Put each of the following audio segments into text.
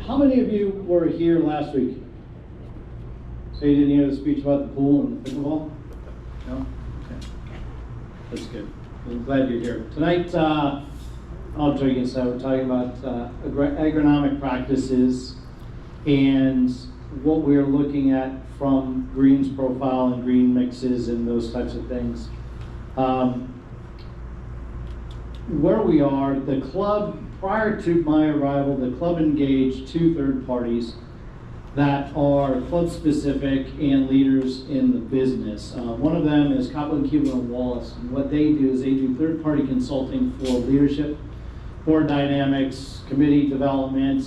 How many of you were here last week? So you didn't hear the speech about the pool and the pickleball? No? Okay. That's good. I'm glad you're here. Tonight, I'll tell you, so we're talking about agronomic practices and what we're looking at from greens profile and green mixes and those types of things. Where we are, the club, prior to my arrival, the club engaged 2 third parties that are club specific and leaders in the business. One of them is Copland, Cuban, and Wallace. And what they do is they do third party consulting for leadership, board dynamics, committee development,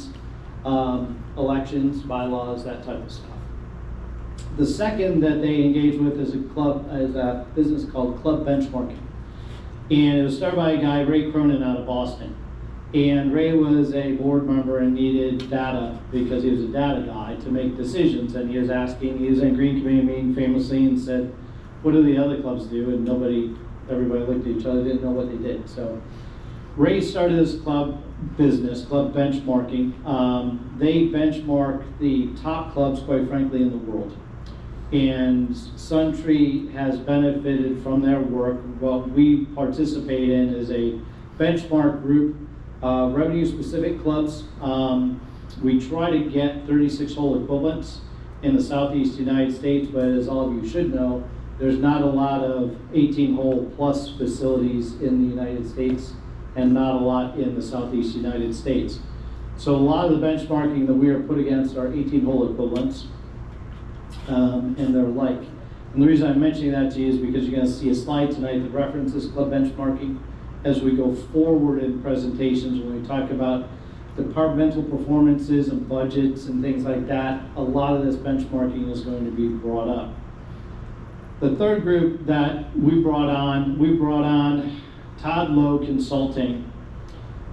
elections, bylaws, that type of stuff. The second that they engage with is a business called Club Benchmarking. And it was started by a guy, Ray Cronin, out of Boston. And Ray was a board member and needed data because he was a data guy to make decisions. And he was in Green Committee meeting famously and said, what do the other clubs do? And everybody looked at each other, didn't know what they did. So Ray started this club business, Club Benchmarking. They benchmark the top clubs, quite frankly, in the world. And Suntree has benefited from their work. What we participate in is a benchmark group, revenue-specific clubs. We try to get 36-hole equivalents in the Southeast United States, but as all of you should know, there's not a lot of 18-hole plus facilities in the United States and not a lot in the Southeast United States. So a lot of the benchmarking that we are put against are 18-hole equivalents. And they're alike. And the reason I'm mentioning that to you is because you're going to see a slide tonight that references club benchmarking as we go forward in presentations. When we talk about departmental performances and budgets and things like that, a lot of this benchmarking is going to be brought up. The third group that we brought on Todd Lowe Consulting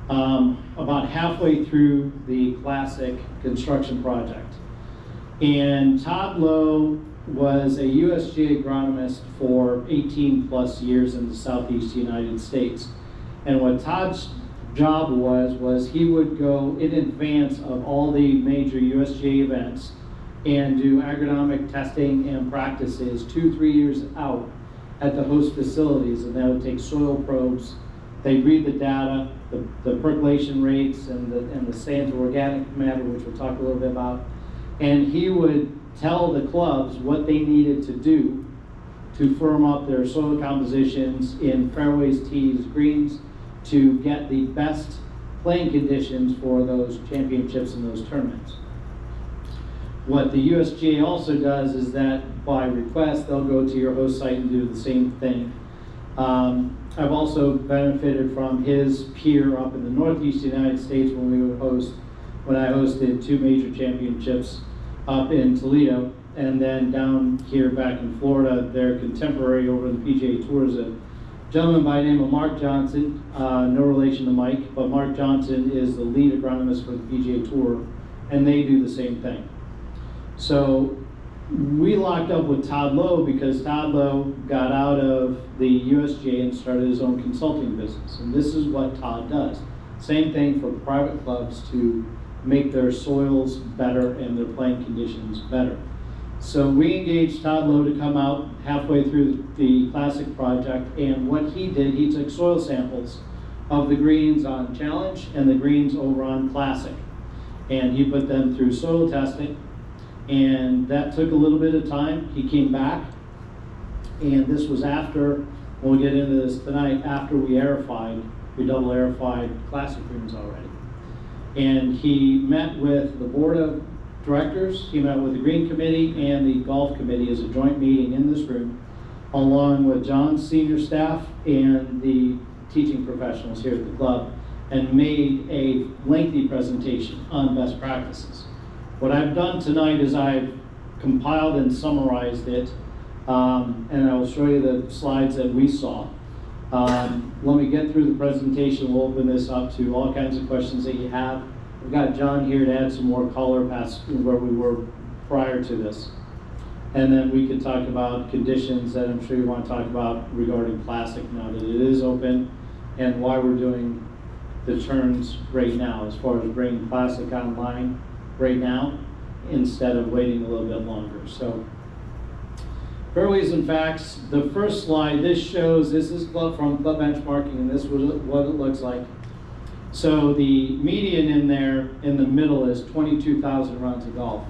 about halfway through the classic construction project. And Todd Lowe was a USGA agronomist for 18 plus years in the Southeast United States. And what Todd's job was he would go in advance of all the major USGA events and do agronomic testing and practices 2-3 years out at the host facilities. And they would take soil probes, they'd read the data, the percolation rates and the sand to organic matter, which we'll talk a little bit about. And he would tell the clubs what they needed to do to firm up their soil compositions in fairways, tees, greens, to get the best playing conditions for those championships and those tournaments. What the USGA also does is that by request, they'll go to your host site and do the same thing. I've also benefited from his peer up in the Northeast United States when I hosted 2 major championships up in Toledo, and then down here back in Florida, their contemporary over the PGA Tour is a gentleman by the name of Mark Johnson, no relation to Mike, but Mark Johnson is the lead agronomist for the PGA Tour, and they do the same thing. So we locked up with Todd Lowe because Todd Lowe got out of the USGA and started his own consulting business, and this is what Todd does. Same thing for private clubs to make their soils better and their playing conditions better. So we engaged Todd Lowe to come out halfway through the Classic project, and what he did, he took soil samples of the greens on Challenge and the greens over on Classic, and he put them through soil testing, and that took a little bit of time. He came back, and this was after, we'll get into this tonight, after we double aerified Classic greens already. And he met with the board of directors, he met with the Green Committee and the Golf Committee as a joint meeting in this room, along with John's senior staff and the teaching professionals here at the club, and made a lengthy presentation on best practices. What I've done tonight is I've compiled and summarized it, and I will show you the slides that we saw. Let me get through the presentation. We'll open this up to all kinds of questions that you have. We've got John here to add some more color past where we were prior to this. And then we could talk about conditions that I'm sure you want to talk about regarding Classic now that it is open, and why we're doing the turns right now as far as bringing Classic online right now instead of waiting a little bit longer. So, fairways and facts. The first slide, this shows, this is from club benchmarking, and this is what it looks like. So the median in there in the middle is 22,000 rounds of golf.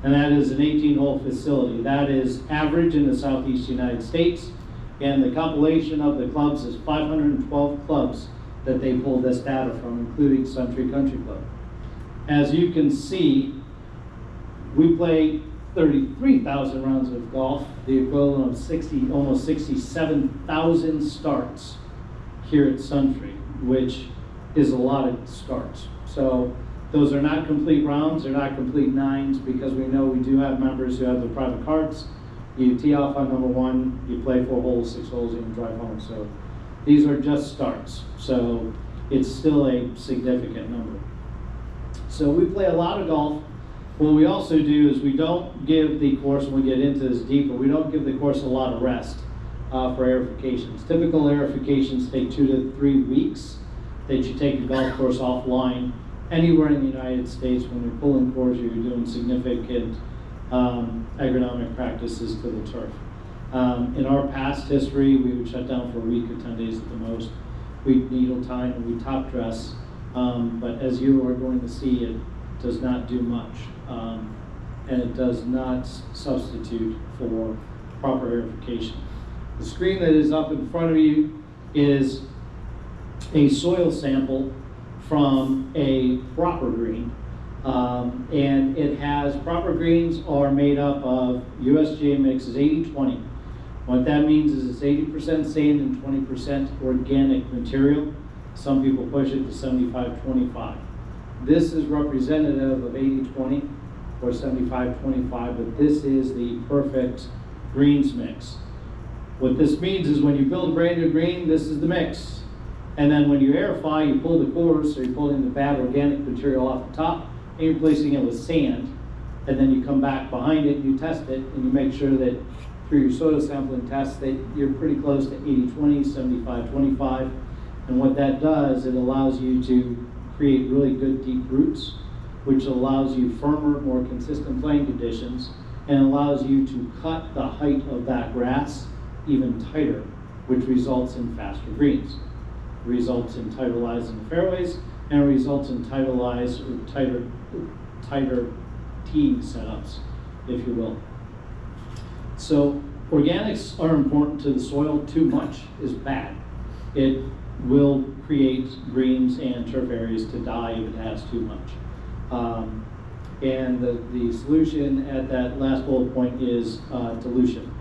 And that is an 18-hole facility. That is average in the Southeast United States. And the compilation of the clubs is 512 clubs that they pulled this data from, including Century Country Club. As you can see, we play 33,000 rounds of golf, the equivalent of almost 67,000 starts here at Century, which is a lot of starts. So those are not complete rounds, they're not complete nines, because we know we do have members who have the private cards. You tee off on number one, you play 4 holes, 6 holes, and you drive home. So these are just starts. So it's still a significant number. So we play a lot of golf. What we also do is we don't give the course, and we get into this deeper, we don't give the course a lot of rest for aerifications. Typical aerifications take 2 to 3 weeks that you take the golf course offline. Anywhere in the United States, when you're pulling cores, you're doing significant agronomic practices to the turf. In our past history, we would shut down for a week or 10 days at the most. We'd needle time and we top dress, but as you are going to see, it does not do much, and it does not substitute for proper aerification. The screen that is up in front of you is a soil sample from a proper green, and it has, proper greens are made up of USGA mix is 80-20. What that means is it's 80% sand and 20% organic material. Some people push it to 75-25. This is representative of 80-20 or 75-25, but this is the perfect greens mix. What this means is when you build a brand new green, this is the mix. And then when you aerify, you pull the cores, so you're pulling the bad organic material off the top, and you're replacing it with sand. And then you come back behind it, and you test it, and you make sure that through your soil sampling test that you're pretty close to 80-20, 75-25. And what that does, it allows you to create really good deep roots, which allows you firmer, more consistent playing conditions, and allows you to cut the height of that grass even tighter, which results in faster greens. Results in tighter lies in the fairways, and results in tighter lies or tighter teeing setups, if you will. So organics are important to the soil. Too much is bad. It will create greens and turf areas to die if it has too much. And the solution at that last bullet point is dilution,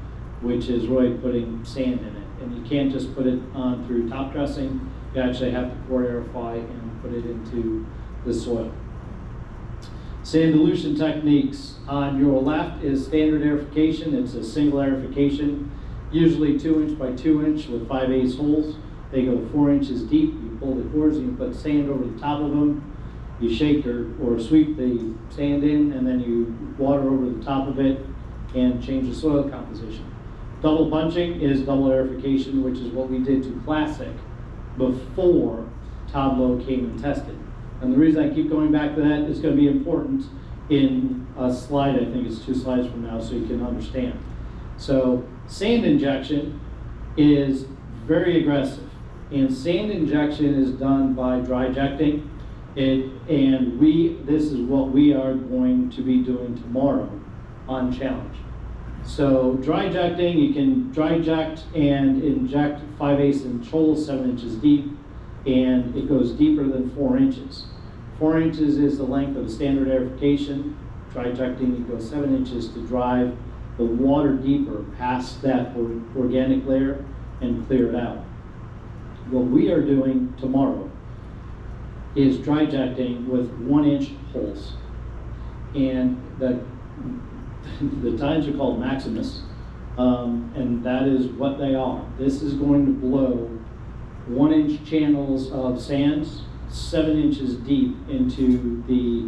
which is really putting sand in it. And you can't just put it on through top dressing. You actually have to core aerify and put it into the soil. Sand dilution techniques. On your left is standard aerification. It's a single aerification, usually 2" by 2" with 5/8 holes. They go 4 inches deep. You pull the cores and you put sand over the top of them. You shake or sweep the sand in, and then you water over the top of it and change the soil composition. Double bunching is double aerification, which is what we did to Classic before Tableau came and tested. And the reason I keep going back to that is going to be important in a slide, I think it's 2 slides from now, so you can understand. So sand injection is very aggressive, and sand injection is done by dry ejecting. This is what we are going to be doing tomorrow on challenge. So dry ejecting, you can dry eject and inject 5/8 inch holes 7 inches deep, and it goes deeper than 4 inches. 4 inches is the length of a standard aerification. Dry ejecting, you go 7 inches to drive the water deeper past that organic layer and clear it out. What we are doing tomorrow is dry ejecting with 1 inch holes. And the tines are called Maximus, and that is what they are. This is going to blow 1 inch channels of sands 7 inches deep into the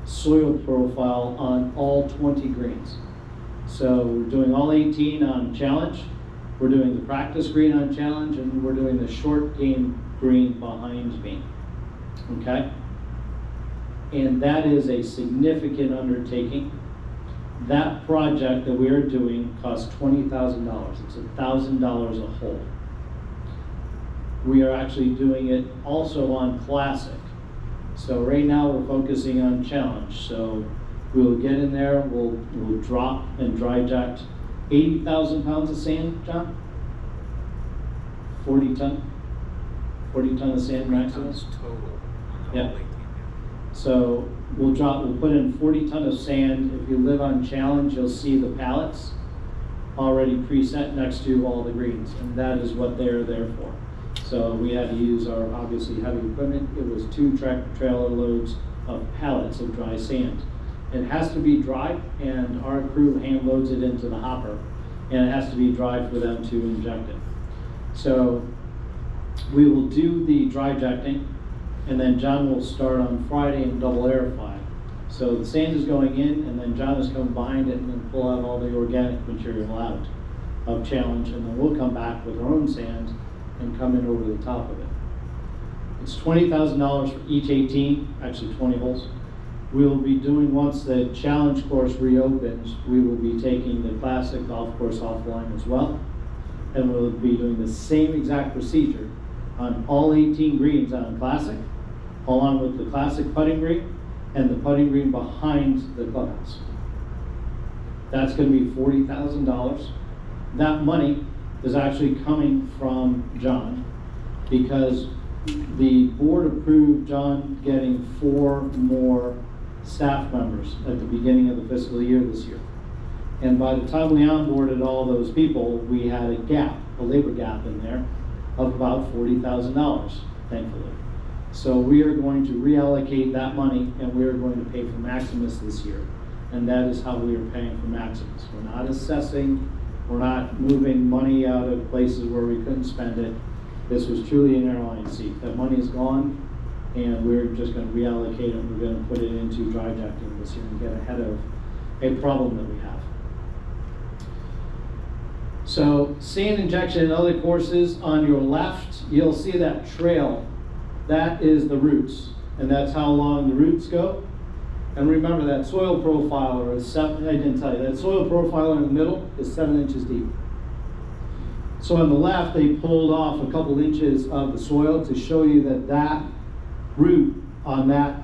soil profile on all 20 greens. So we're doing all 18 on challenge. We're doing the practice green on challenge, and we're doing the short game green behind me. Okay? and that is a significant undertaking. That project that we are doing costs $20,000. It's $1,000 a hole. We are actually doing it also on Classic. So right now we're focusing on Challenge. So we'll get in there, we'll drop and dry jack 80,000 pounds of sand, John? 40 ton? 40 ton of sand maximum? Total. Yeah. So we'll put in 40 ton of sand. If you live on Challenge, you'll see the pallets already preset next to all the greens, and that is what they're there for. So we had to use our obviously heavy equipment. It was 2 tractor trailer loads of pallets of dry sand. It has to be dry, and our crew hand loads it into the hopper, and it has to be dry for them to inject it. So we will do the dry injecting, and then John will start on Friday and double aerify. So the sand is going in, and then John is coming behind it and then pull out all the organic material out of Challenge, and then we'll come back with our own sand and come in over the top of it. It's $20,000 for each 18, actually 20 holes. We will be doing, once the Challenge course reopens, we will be taking the Classic golf course offline as well. And we'll be doing the same exact procedure on all 18 greens on Classic, along with the Classic putting green and the putting green behind the clubhouse. That's going to be $40,000. That money is actually coming from John, because the board approved John getting 4 more staff members at the beginning of the fiscal year this year. And by the time we onboarded all those people, we had a gap, a labor gap in there of about $40,000, thankfully. So we are going to reallocate that money, and we are going to pay for Maximus this year. And that is how we are paying for Maximus. We're not assessing, we're not moving money out of places where we couldn't spend it. This was truly an airline seat. That money is gone, and we're just going to reallocate it. We're going to put it into dry jacking this year and get ahead of a problem that we have. So sand injection and other courses, on your left, you'll see that trail. That is the roots, and that's how long the roots go. And remember, that soil profiler is I didn't tell you, that soil profiler in the middle is 7 inches deep. So on the left, they pulled off a couple inches of the soil to show you that that root on that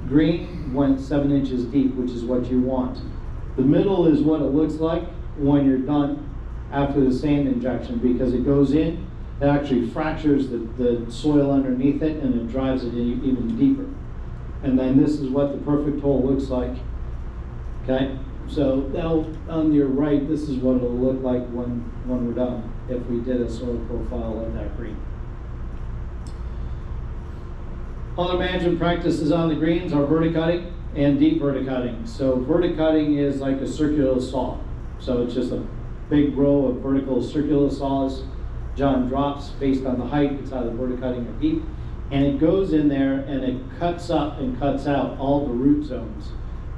green went 7 inches deep, which is what you want. The middle is what it looks like when you're done after the sand injection, because it goes in, it actually fractures the soil underneath it, and it drives it in even deeper. And then this is what the perfect hole looks like. Okay, so now on your right, this is what it'll look like when we're done, if we did a soil profile of that green. Other management practices on the greens are verticutting and deep verticutting. So verticutting is like a circular saw. So it's just a big row of vertical circular saws. John drops based on the height. It's either verticutting or deep. And it goes in there and it cuts up and cuts out all the root zones,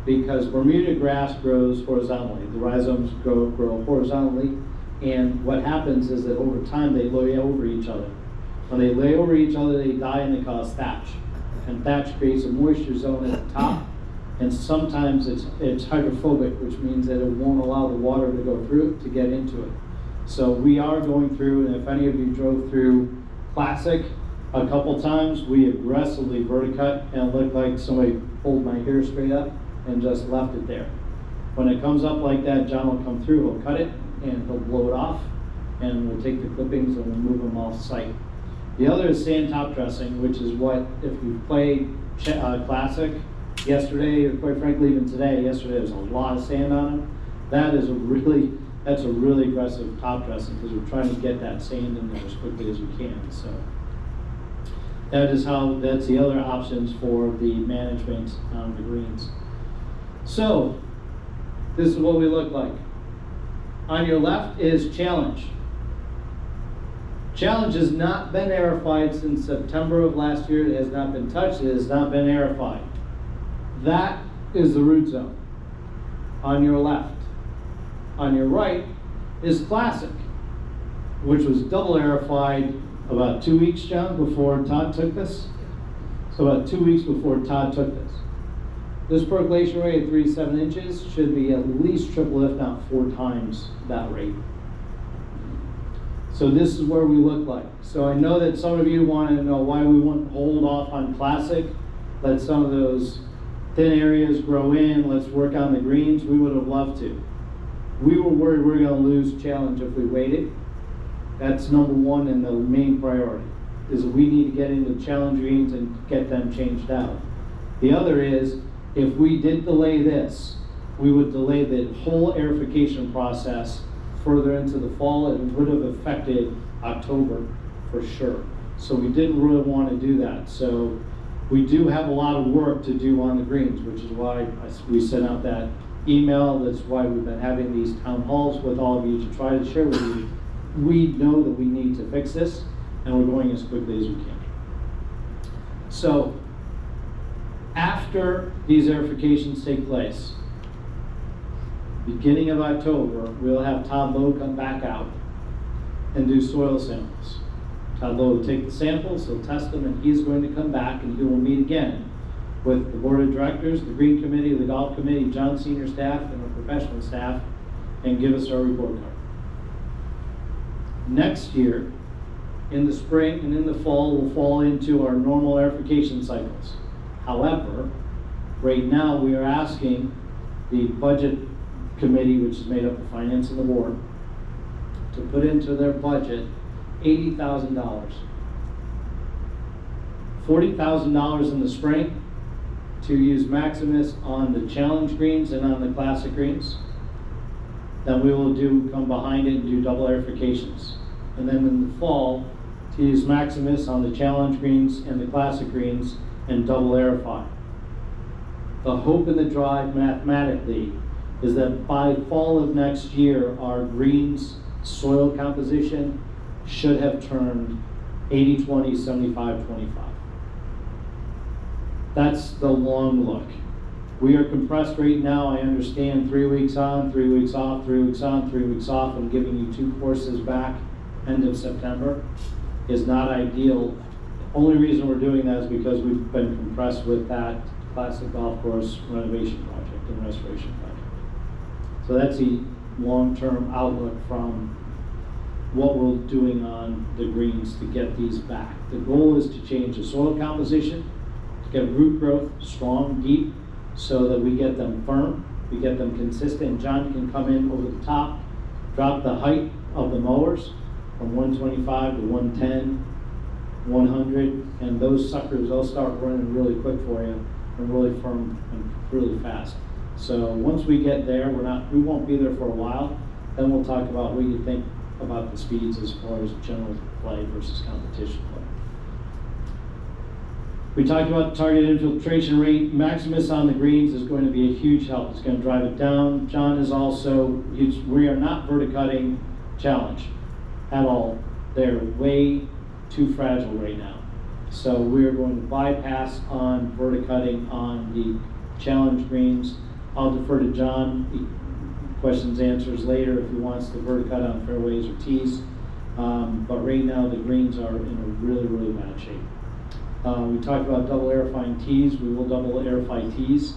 because Bermuda grass grows horizontally. The rhizomes grow horizontally. And what happens is that over time they lay over each other. When they lay over each other, they die and they cause thatch. And thatch creates a moisture zone at the top. And sometimes it's hydrophobic, which means that it won't allow the water to go through it to get into it. So we are going through, and if any of you drove through Classic a couple times, we aggressively verticut, and it looked like somebody pulled my hair straight up and just left it there. When it comes up like that, John will come through, he'll cut it, and he'll blow it off, and we'll take the clippings and we'll move them off site. The other is sand top dressing, which is what, if you played Classic yesterday, or quite frankly even today, yesterday there's a lot of sand on it. That's a really aggressive top dressing, because we're trying to get that sand in there as quickly as we can. So that's the other options for the management on the greens. So this is what we look like. On your left is Challenge. Challenge has not been aerified since September of last year. It has not been touched. It has not been aerified. That is the root zone on your left. On your right is Classic, which was double aerified about 2 weeks, John, before Todd took this. So about 2 weeks before Todd took this. This percolation rate at 3 to 7 inches should be at least triple, if not 4 times that rate. So this is where we look like. So I know that some of you want to know why we won't hold off on Classic, let some of those thin areas grow in, let's work on the greens. We would have loved to. We were worried we were going to lose Challenge if we waited. That's number one and the main priority, is we need to get into Challenge greens and get them changed out. The other is, if we did delay this, we would delay the whole aerification process further into the fall. It would have affected October for sure. So we didn't really want to do that. So we do have a lot of work to do on the greens, which is why we sent out that email. That's why we've been having these town halls with all of you to try to share with you. We know that we need to fix this, and we're going as quickly as we can. So after these aerifications take place, beginning of October, we'll have Todd Lowe come back out and do soil samples. Todd Lowe will take the samples, he'll test them, and he's going to come back and he will meet again with the board of directors, the green committee, the golf committee, John's senior staff, and the professional staff, and give us our report card. Next year, in the spring and in the fall, we'll fall into our normal aerification cycles. However, right now we are asking the budget committee, which is made up of finance and the board, to put into their budget $80,000. $40,000 in the spring to use Maximus on the challenge greens and on the classic greens. Then we will come behind it and do double aerifications. And then in the fall, to use Maximus on the challenge greens and the classic greens and double aerify. The hope and the drive mathematically is that by fall of next year, our greens soil composition should have turned 80-20, 75-25. That's the long look. We are compressed right now. I understand 3 weeks on, 3 weeks off, 3 weeks on, 3 weeks off, and giving you 2 courses back end of September is not ideal. Only reason we're doing that is because we've been compressed with that classic golf course renovation project and restoration project. So that's the long-term outlook from what we're doing on the greens to get these back. The goal is to change the soil composition, to get root growth strong, deep, so that we get them firm, we get them consistent. John can come in over the top, drop the height of the mowers from 125 to 110, 100, and those suckers, they'll start running really quick for you and really firm and really fast. So once we get there, we won't be there for a while. Then we'll talk about what you think about the speeds as far as general play versus competition play. We talked about the target infiltration rate. Maximus on the greens is going to be a huge help. It's going to drive it down. John is also, we are not verticutting challenge at all. They're way too fragile right now. So we're going to bypass on verticutting on the challenge greens. I'll defer to John, questions, answers later if he wants to verticut on fairways or tees. But right now the greens are in a really, really bad shape. We talked about double aerifying tees. We will double aerify tees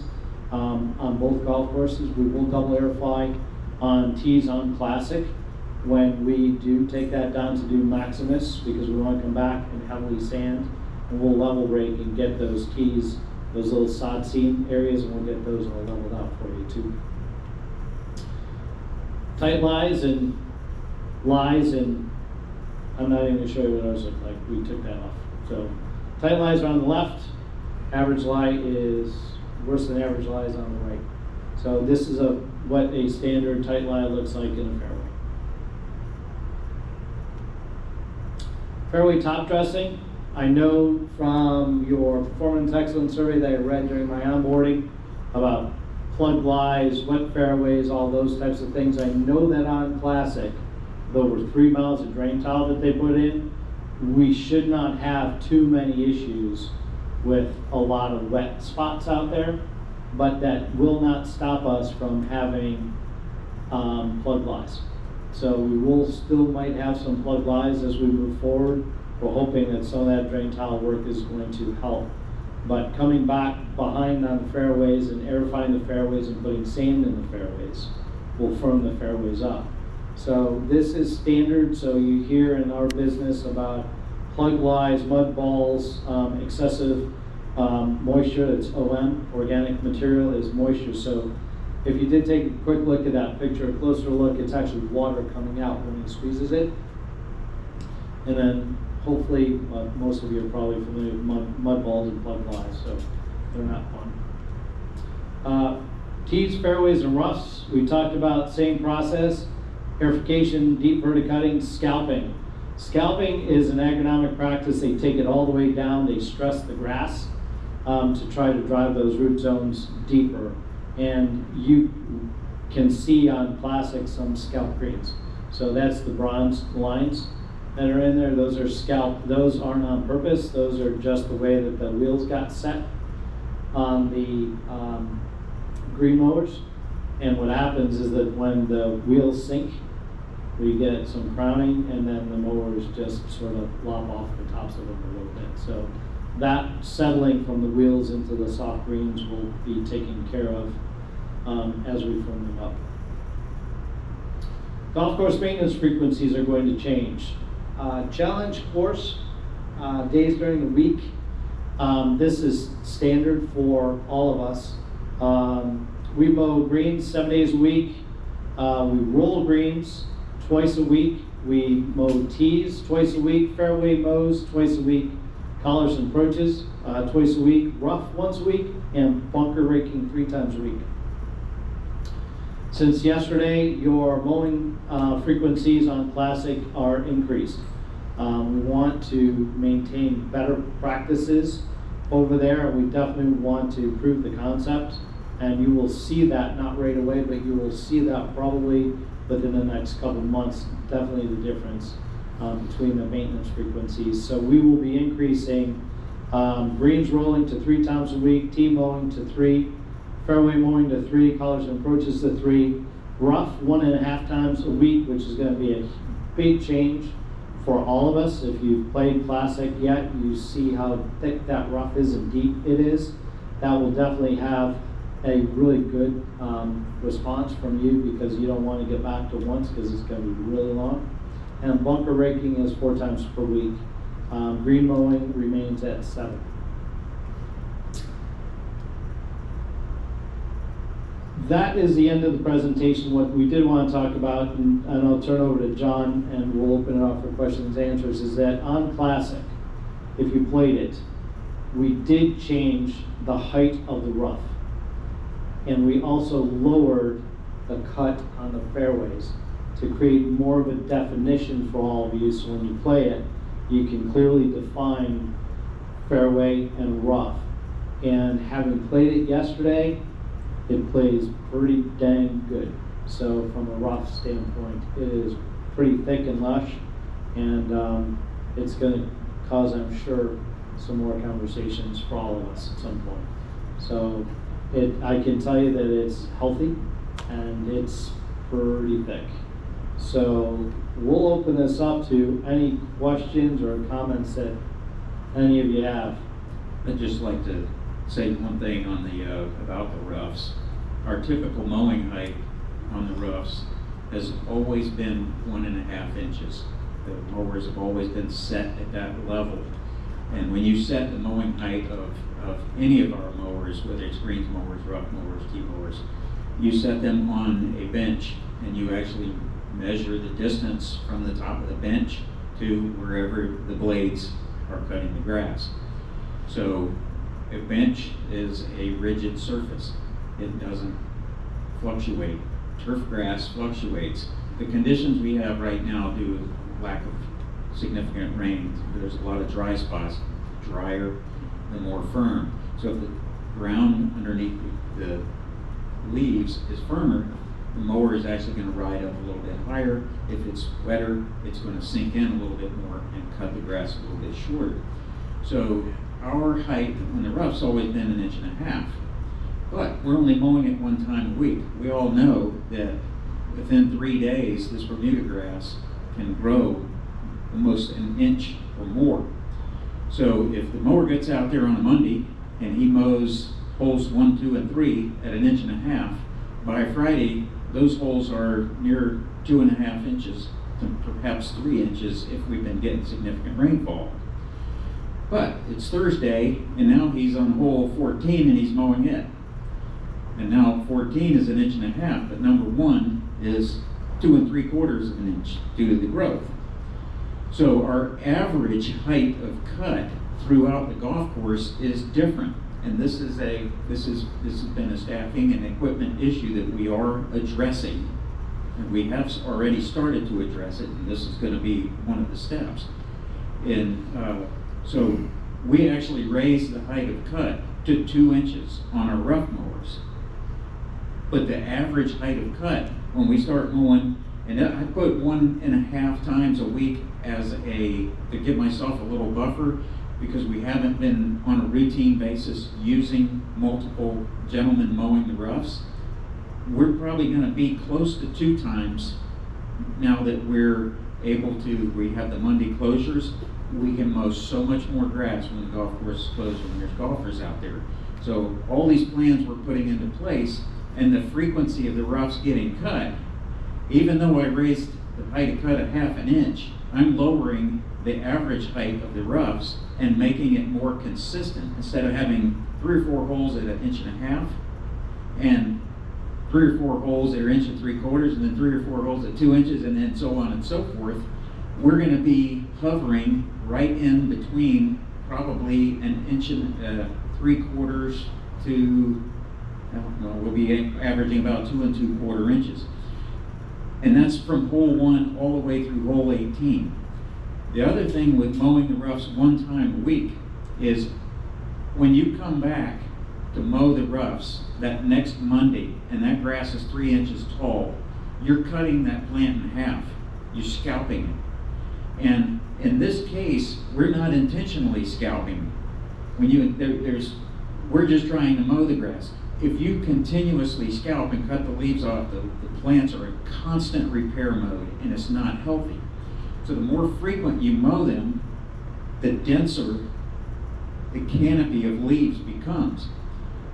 on both golf courses. We will double aerify on tees on Classic when we do take that down to do Maximus, because we want to come back and heavily sand, and we'll level rake and get those tees, those little sod seam areas, and we'll get those all leveled out for you too. Tight lies, and I'm not even going to show you what ours look like. We took that off. So tight lies are on the left. Average lie is worse than average lies on the right. So this is what a standard tight lie looks like in a fairway. Fairway top dressing. I know from your performance excellence survey that I read during my onboarding about plug lies, wet fairways, all those types of things. I know that on Classic, with over 3 miles of drain tile that they put in, we should not have too many issues with a lot of wet spots out there, but that will not stop us from having plug lies. So we will still might have some plug lies as we move forward. We're hoping that some of that drain tile work is going to help But coming back behind on the fairways and aerifying the fairways and putting sand in the fairways will firm the fairways up. So this is standard. So you hear in our business about plug lies, mud balls, excessive moisture. It's OM, organic material is moisture. So if you did take a quick look at that picture, a closer look, it's actually water coming out when he squeezes it. And then hopefully, most of you are probably familiar with mud balls and plug lies, so they're not fun. Tees, fairways, and roughs. We talked about same process: aerification, deep verticutting, scalping. Scalping is an agronomic practice. They take it all the way down. They stress the grass to try to drive those root zones deeper. And you can see on plastic some scalp greens. So that's the bronze lines that are in there. Those are scalp. Those aren't on purpose. Those are just the way that the wheels got set on the green mowers. And what happens is that when the wheels sink, we get some crowning, and then the mowers just sort of lop off the tops of them a little bit. So that settling from the wheels into the soft greens will be taken care of as we firm them up. Golf course maintenance frequencies are going to change. Challenge course, days during the week. This is standard for all of us. We mow greens 7 days a week. We roll greens twice a week. We mow tees twice a week. Fairway mows twice a week. Collars and approaches twice a week. Rough once a week. And bunker raking 3 times a week. Since yesterday, your mowing frequencies on Classic are increased. We want to maintain better practices over there. We definitely want to prove the concept, and you will see that, not right away, but you will see that probably within the next couple months, definitely the difference between the maintenance frequencies. So we will be increasing greens rolling to 3 times a week, tee mowing to 3, fairway mowing to 3, collars and approaches to 3, rough 1.5 times a week, which is going to be a big change for all of us. If you've played Classic yet, you see how thick that rough is and deep it is. That will definitely have a really good response from you, because you don't want to get back to once, because it's going to be really long. And bunker raking is 4 times per week. Green mowing remains at 7. That is the end of the presentation. What we did want to talk about, and I'll turn over to John and we'll open it up for questions and answers, is that on Classic, if you played it, we did change the height of the rough. And we also lowered the cut on the fairways to create more of a definition for all of you, so when you play it, you can clearly define fairway and rough. And having played it yesterday, it plays pretty dang good. So from a rough standpoint, it is pretty thick and lush, and it's going to cause, I'm sure, some more conversations for all of us at some point. So I can tell you that it's healthy and it's pretty thick. So we'll open this up to any questions or comments that any of you have. I'd just like to say one thing on the about the roughs. Our typical mowing height on the roughs has always been 1.5 inches. The mowers have always been set at that level. And when you set the mowing height of any of our mowers, whether it's greens mowers, rough mowers, tee mowers, you set them on a bench, and you actually measure the distance from the top of the bench to wherever the blades are cutting the grass. So a bench is a rigid surface. It doesn't fluctuate. Turf grass fluctuates. The conditions we have right now, due to lack of significant rain, there's a lot of dry spots. Drier, the more firm. So if the ground underneath the leaves is firmer, the mower is actually going to ride up a little bit higher. If it's wetter, it's going to sink in a little bit more and cut the grass a little bit shorter. So our height on the rough's always been 1.5 inches. But we're only mowing it 1 time a week. We all know that within 3 days, this Bermuda grass can grow almost 1 inch or more. So if the mower gets out there on a Monday and he mows holes 1, 2, and 3 at 1.5 inches, by Friday, those holes are near 2.5 inches to perhaps 3 inches if we've been getting significant rainfall. But it's Thursday, and now he's on hole 14 and he's mowing it. And now 14 is 1.5 inches, but number 1 is 2 3/4 of an inch due to the growth. So our average height of cut throughout the golf course is different. And this has been a staffing and equipment issue that we are addressing. And we have already started to address it, and this is going to be one of the steps. And so we actually raised the height of cut to 2 inches on our rough mowers. But the average height of cut, when we start mowing, and I put 1.5 times a week to give myself a little buffer, because we haven't been on a routine basis using multiple gentlemen mowing the roughs. We're probably going to be close to 2 times now that we have the Monday closures. We can mow so much more grass when the golf course is closed, when there's golfers out there. So all these plans we're putting into place, and the frequency of the roughs getting cut, even though I raised the height of cut 1/2 inch, I'm lowering the average height of the roughs and making it more consistent. Instead of having 3 or 4 holes at 1.5 inches and 3 or 4 holes that are 1 3/4 and then 3 or 4 holes at 2 inches, and then so on and so forth, we're going to be hovering right in between probably 1 3/4 to, I don't know, we'll be averaging about 2 2/4 inches. And that's from hole 1 all the way through hole 18. The other thing with mowing the roughs 1 time a week is when you come back to mow the roughs that next Monday and that grass is 3 inches tall, you're cutting that plant in half. You're scalping it. And in this case, we're not intentionally scalping. We're just trying to mow the grass. If you continuously scalp and cut the leaves off, the plants are in constant repair mode, and it's not healthy. So the more frequent you mow them, the denser the canopy of leaves becomes.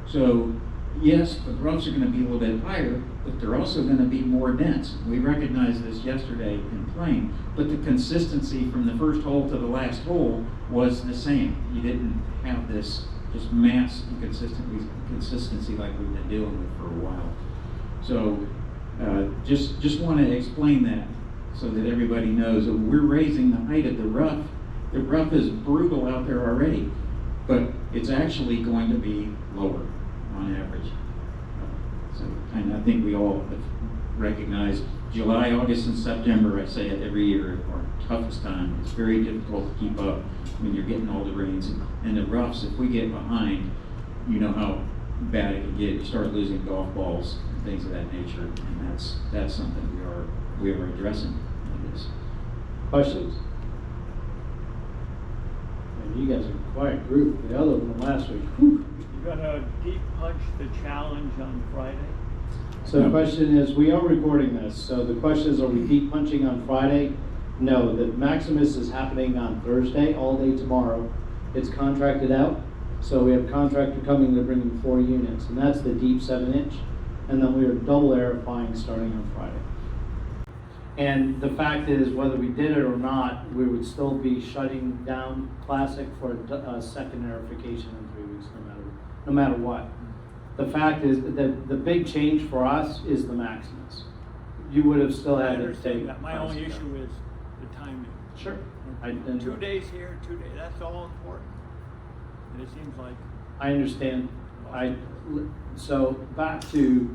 So yes, the roughs are going to be a little bit higher, but they're also going to be more dense. We recognized this yesterday in playing, but the consistency from the first hole to the last hole was the same. You didn't have this just mass consistency like we've been dealing with for a while. So just want to explain that so that everybody knows that we're raising the height of the rough. The rough is brutal out there already, but it's actually going to be lower on average. And I think we all have recognized July, August, and September, I say it every year, are toughest time. It's very difficult to keep up when you're getting all the rains. And the roughs, if we get behind, you know how bad it can get. You start losing golf balls and things of that nature, and that's something we are addressing in this. Questions? And you guys are a quiet group. The other one last week. Whew. You're gonna deep punch the challenge on Friday? So the question is, we are recording this, so the question is, are we deep punching on Friday? No, the Maximus is happening on Thursday, all day tomorrow. It's contracted out, so we have a contractor coming to bring in 4 units, and that's the deep 7-inch. And then we are double aerifying starting on Friday. And the fact is, whether we did it or not, we would still be shutting down Classic for a second aerification in 3 weeks, no matter what. The fact is that the big change for us is the Maximus. You would have still I had to understand take. that. My only issue is the timing. Sure. 2 days here, 2 days, that's all important. And it seems like. I understand. So back to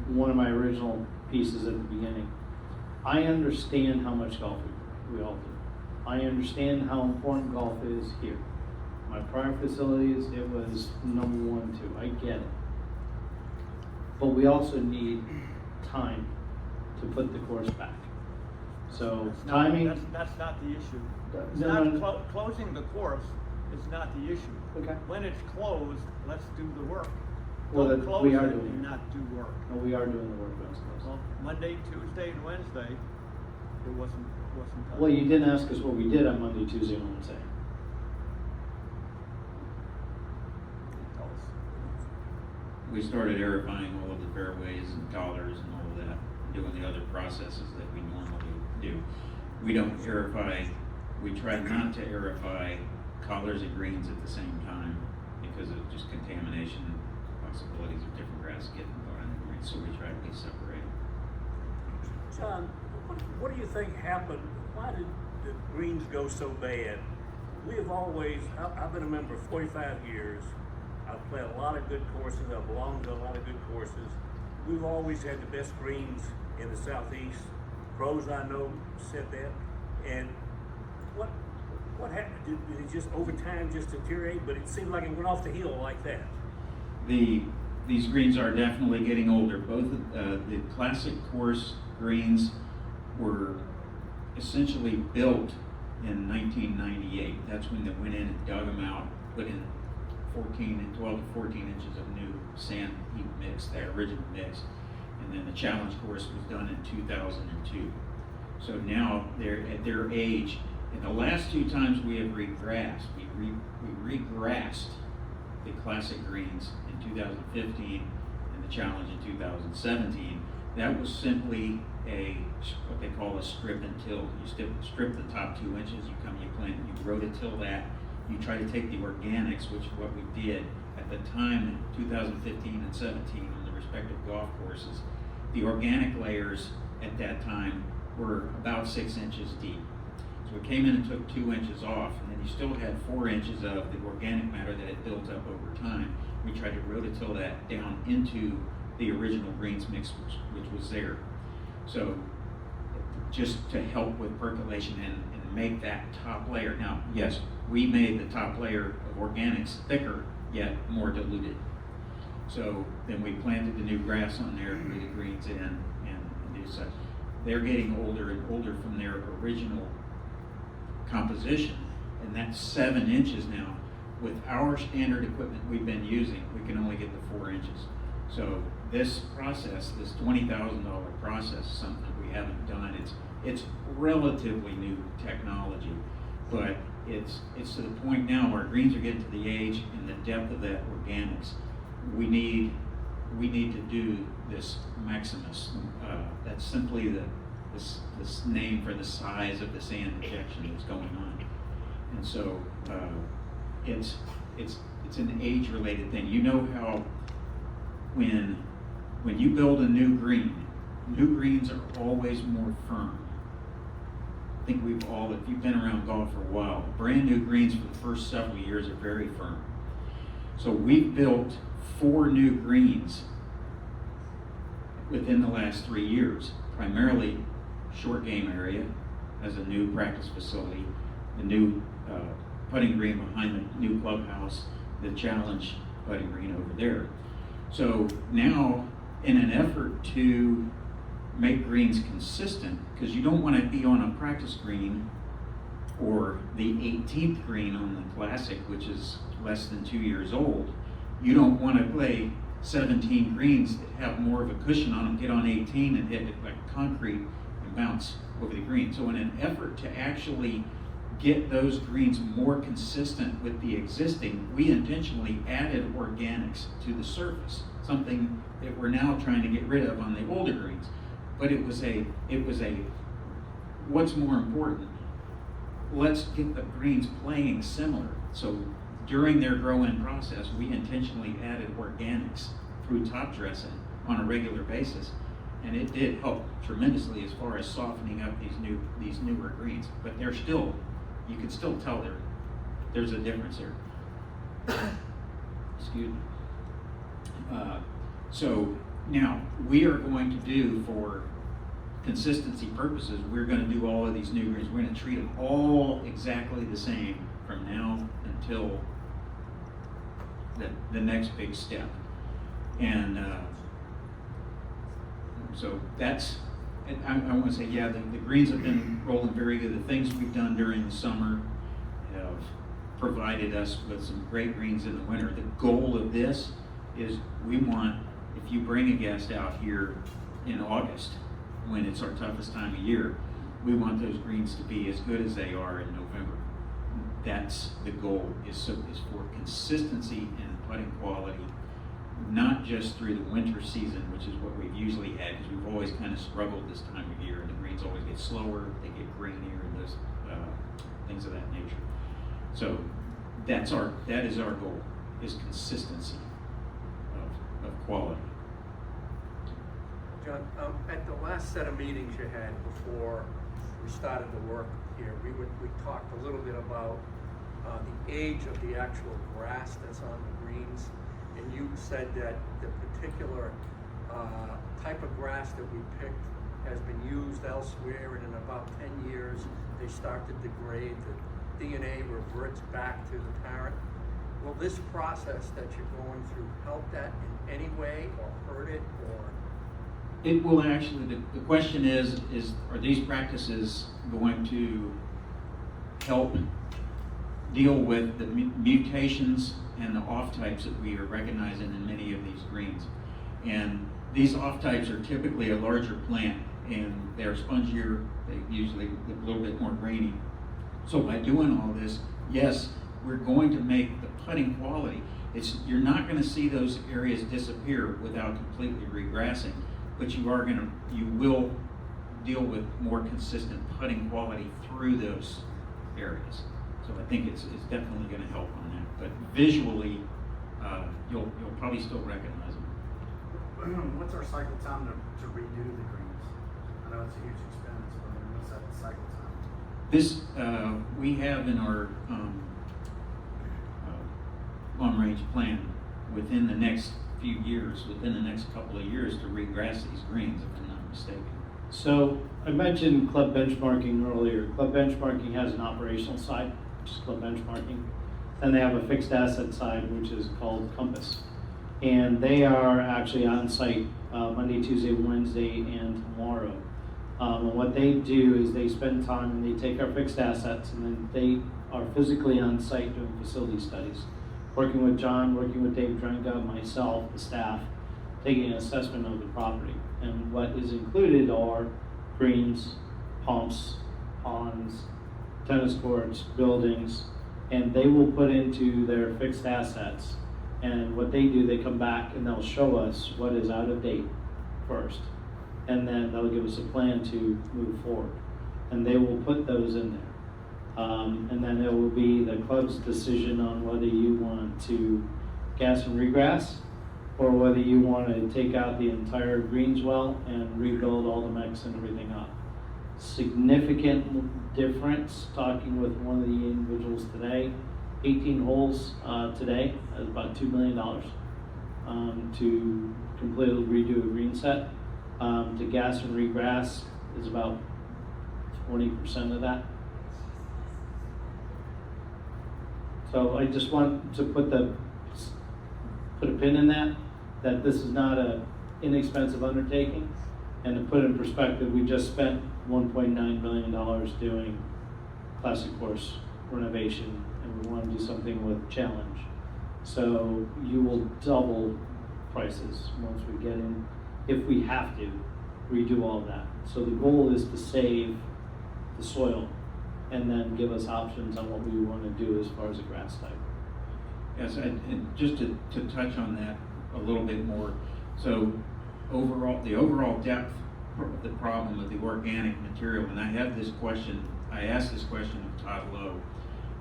one of my original pieces at the beginning. I understand how much golf we all do. I understand how important golf is here. My prior facilities, it was number 1, 2. I get it. But we also need time to put the course back. So timing. That's not the issue. It's No, not no. closing the course is not the issue. Okay. When it's closed, let's do the work. Well, Don't that close we are it doing and it. not do work. No, we are doing the work on those. Well, Monday, Tuesday, and Wednesday, it wasn't done. Well, you didn't ask us what we did on Monday, Tuesday, and Wednesday. we started aerifying all of the fairways and collars and all of that, doing the other processes that we normally do. We don't aerify, we try not to aerify collars and greens at the same time because of just contamination possibilities of different grass getting on the greens, so we try to be separated. John, what do you think happened? Why did the greens go so bad? We have always, I've been a member 45 years. I've played a lot of good courses. I've belonged to a lot of good courses. We've always had the best greens in the Southeast. Pros I know said that. And what happened? Did it just over time just deteriorate? But it seemed like it went off the hill like that. These greens are definitely getting older. Both the classic course greens were essentially built in 1998. That's when they went in and dug them out, put in 12 to 14 inches of new sand heap mix, that original mix. And then the challenge course was done in 2002. So now they're at their age. And the last two times we have regrassed, we regrassed the classic greens in 2015 and the challenge in 2017. That was simply what they call a strip and till. You strip the top 2 inches, you plant, you rototill that. You try to take the organics, which is what we did at the time in 2015 and 17 on the respective golf courses. The organic layers at that time were about 6 inches deep. So we came in and took 2 inches off, and then you still had 4 inches of the organic matter that had built up over time. We tried to rototill that down into the original greens mix, which was there. So just to help with percolation and make that top layer. Now, yes, we made the top layer of organics thicker, yet more diluted. So then we planted the new grass on there, put the greens in, and do such. They're getting older and older from their original composition, and that's 7 inches now. With our standard equipment we've been using, we can only get to 4 inches. So this process, this $20,000 process, is something that we haven't done. It's relatively new technology, but it's to the point now where greens are getting to the age and the depth of that organics. We need to do this Maximus. That's simply this name for the size of the sand injection that's going on, and so it's an age-related thing. You know how when you build a new greens are always more firm. I think we've all, if you've been around golf for a while, brand new greens for the first several years are very firm. So we've built 4 new greens within the last 3 years, primarily short game area as a new practice facility, the new putting green behind the new clubhouse, the challenge putting green over there. So now, in an effort to make greens consistent, because you don't want to be on a practice green or the 18th green on the classic, which is less than 2 years old. You don't want to play 17 greens that have more of a cushion on them, get on 18 and hit it like concrete and bounce over the green. So in an effort to actually get those greens more consistent with the existing, we intentionally added organics to the surface, something that we're now trying to get rid of on the older greens. But it was a what's more important, let's get the greens playing similar. So during their grow-in process, we intentionally added organics through top dressing on a regular basis, and it did help tremendously as far as softening up these newer greens. But they're still, you can still tell there's a difference here. Excuse me. So now we are going to do, for consistency purposes, we're going to do all of these new greens. We're going to treat them all exactly the same from now until the next big step. And so that's, I want to say, yeah, the greens have been rolling very good. The things we've done during the summer have provided us with some great greens in the winter. The goal of this is we want, if you bring a guest out here in August, when it's our toughest time of year, we want those greens to be as good as they are in November. That's the goal, is for consistency in putting quality not just through the winter season, which is what we've usually had, because we've always kind of struggled this time of year, and the greens always get slower, they get grainier, and those things of that nature. So that is our goal, is consistency of quality. John, at the last set of meetings you had before we started the work here, we talked a little bit about the age of the actual grass that's on the greens, and you said that the particular type of grass that we picked has been used elsewhere, and in about 10 years they start to degrade. The DNA reverts back to the parent. Will this process that you're going through help that in any way, or hurt it, or? It will actually, the question is are these practices going to help deal with the mutations and the off-types that we are recognizing in many of these greens? And these off-types are typically a larger plant, and they're spongier, they usually look a little bit more grainy. So by doing all this, yes, we're going to make the putting quality. You're not going to see those areas disappear without completely regrassing, but you will deal with more consistent putting quality through those areas. So I think it's definitely going to help on that. But visually, you'll probably still recognize them. What's our cycle time to redo the greens? I know it's a huge expense, but what's that cycle time? This, we have in our long-range plan within the next few years, within the next couple of years, to regrass these greens, if I'm not mistaken. So I mentioned club benchmarking earlier. Club benchmarking has an operational side, which is club benchmarking. Then they have a fixed asset side, which is called Compass. And they are actually on site Monday, Tuesday, Wednesday, and tomorrow. And what they do is they spend time and they take our fixed assets, and then they are physically on site doing facility studies, working with John, working with Dave Drenga, myself, the staff, taking an assessment of the property. And what is included are greens, pumps, ponds, tennis courts, buildings, and they will put into their fixed assets. And what they do, they come back and they'll show us what is out of date first. And then they'll give us a plan to move forward. And they will put those in there. And then it will be the club's decision on whether you want to gas and regrass, or whether you want to take out the entire greens well and rebuild all the mechs and everything up. Significant difference, talking with one of the individuals today, 18 holes today, is about $2 million to completely redo a green set. To gas and regrass is about 20% of that. So I just want to put a pin in that this is not an inexpensive undertaking. And to put in perspective, we just spent $1.9 million doing classic course renovation, and we want to do something with challenge. So you will double prices once we get in, if we have to redo all of that. So the goal is to save the soil and then give us options on what we want to do as far as a grass type. Yes, and just to touch on that a little bit more. So the overall depth of the problem of the organic material, and I asked this question of Todd Lowe.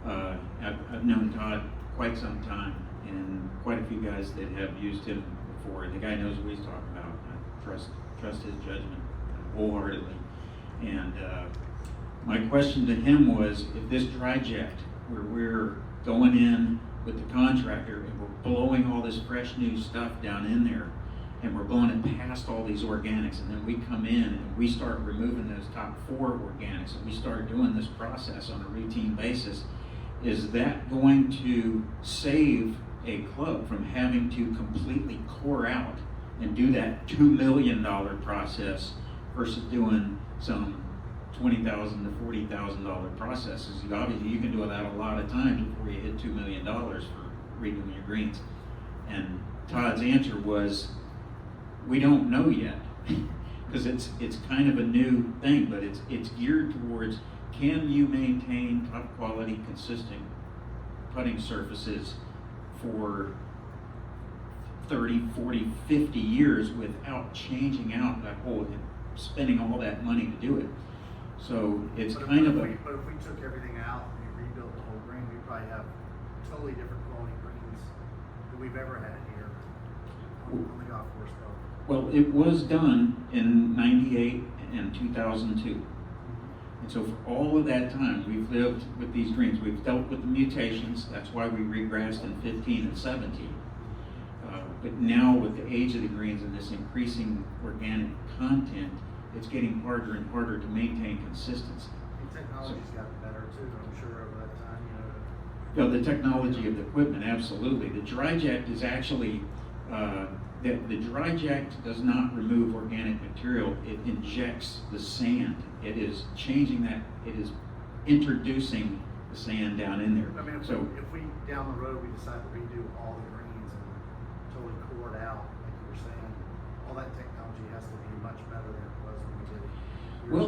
I've known Todd quite some time, and quite a few guys that have used him before. The guy knows what he's talking about. I trust his judgment wholeheartedly. And my question to him was, if this project, where we're going in with the contractor and we're blowing all this fresh new stuff down in there, and we're blowing it past all these organics, and then we come in and we start removing those top 4 organics, and we start doing this process on a routine basis, is that going to save a club from having to completely core out and do that $2 million process versus doing some $20,000 to $40,000 processes? Obviously, you can do that a lot of times before you hit $2 million for redoing your greens. And Todd's answer was, we don't know yet, because it's kind of a new thing, but it's geared towards, can you maintain top quality, consistent putting surfaces for 30, 40, 50 years without changing out that whole, spending all that money to do it. So it's But kind if of a, But if we took everything out and we rebuilt the whole green, we'd probably have totally different quality greens than we've ever had here on the golf course though. well, it was done in 98 and 2002. And so for all of that time, we've lived with these greens. We've dealt with the mutations. That's why we regrassed in 15 and 17. But now with the age of the greens and this increasing organic content, it's getting harder and harder to maintain consistency. The technology's gotten better too, I'm sure, over that time, you know. The technology of the equipment, absolutely. The dry jack is actually, the dry jack does not remove organic material. It injects the sand. It is changing that, it is introducing the sand down in there. I mean, if we down the road, we decide to redo all the greens and totally core it out, like you were saying, all that technology has to be much better than it was when we did it. Well,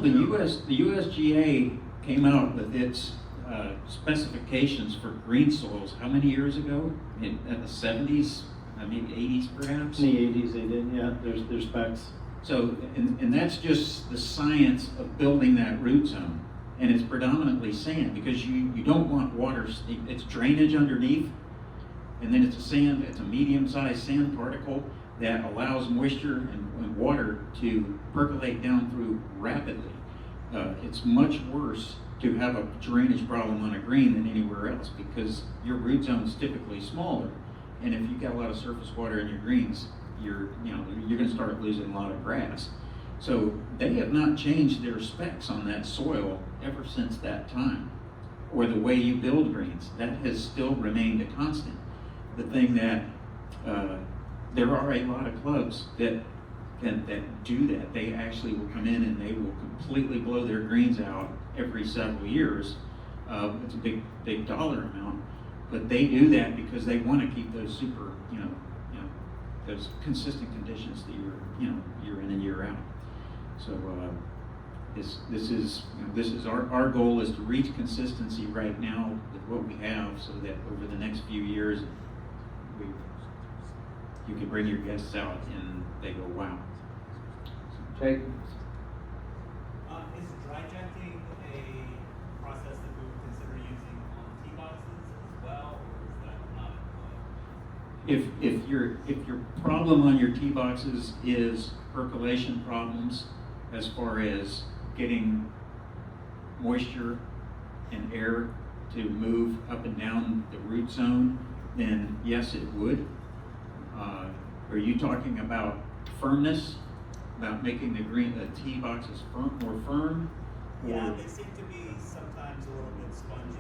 the USGA came out with its specifications for green soils how many years ago? In the 70s, maybe 80s perhaps? In the 80s they did, yeah, there's specs. So, and that's just the science of building that root zone. And it's predominantly sand because you don't want water, it's drainage underneath. And then it's a medium-sized sand particle that allows moisture and water to percolate down through rapidly. It's much worse to have a drainage problem on a green than anywhere else because your root zone is typically smaller. And if you've got a lot of surface water in your greens, you're going to start losing a lot of grass. So they have not changed their specs on that soil ever since that time, or the way you build greens. That has still remained a constant. The thing that there are a lot of clubs that do that. They actually will come in and they will completely blow their greens out every several years. It's a big dollar amount, but they do that because they want to keep those super, those consistent conditions that year in and year out. So this is our goal is to reach consistency right now with what we have, so that over the next few years, you can bring your guests out and they go, wow. Jake? Is dry jacking a process that we would consider using on tee boxes as well, or is that not? If your problem on your tee boxes is percolation problems, as far as getting moisture and air to move up and down the root zone, then yes, it would. Are you talking about firmness, about making the tee boxes more firm? Yeah, Or they seem to be sometimes a little bit spongy.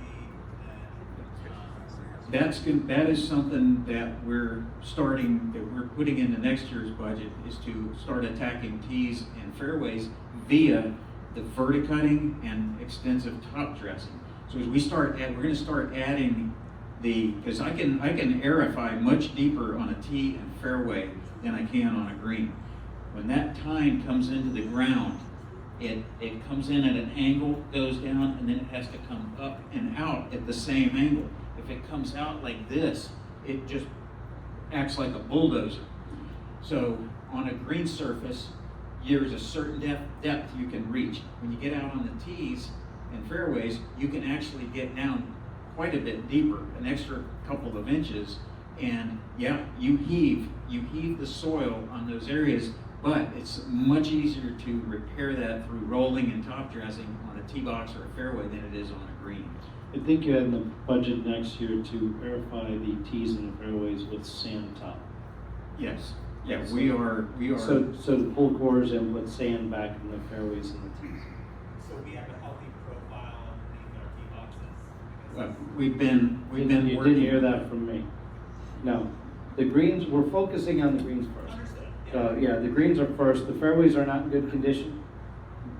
And, that is something that we're putting into next year's budget, is to start attacking tees and fairways via the verticutting and extensive top dressing. So as we're going to start adding because I can aerify much deeper on a tee and fairway than I can on a green. When that tine comes into the ground, it comes in at an angle, goes down, and then it has to come up and out at the same angle. If it comes out like this, it just acts like a bulldozer. So on a green surface, there's a certain depth you can reach. When you get out on the tees and fairways, you can actually get down quite a bit deeper, an extra couple of inches, and yeah, you heave the soil on those areas, but it's much easier to repair that through rolling and top dressing on a tee box or a fairway than it is on a green. I think you had in the budget next year to verify the tees and the fairways with sand top. Yes, yeah, we are. So the pull cores and put sand back in the fairways and the tees. so we have a healthy profile underneath our tee boxes. We've been You working. didn't hear that from me. No, the greens, we're focusing on the greens first. Understood. Yeah, the greens are first. The fairways are not in good condition,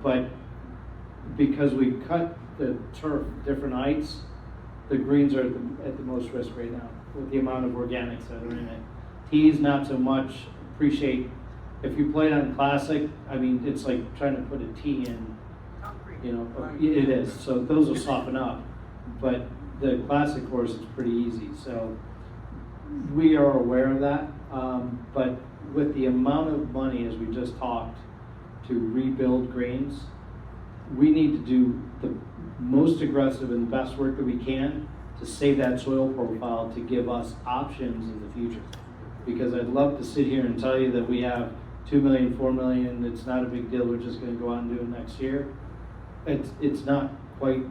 but because we cut the turf different heights, the greens are at the most risk right now with the amount of organics that are in it. Tees, not so much. Appreciate if you played on classic. I mean, it's like trying to put a tee in. It is. So those will soften up, but the classic course is pretty easy. So we are aware of that. But with the amount of money, as we just talked, to rebuild greens, we need to do the most aggressive and best work that we can to save that soil profile to give us options in the future. Because I'd love to sit here and tell you that we have 2 million, 4 million, it's not a big deal, we're just gonna go out and do it next year. It's not quite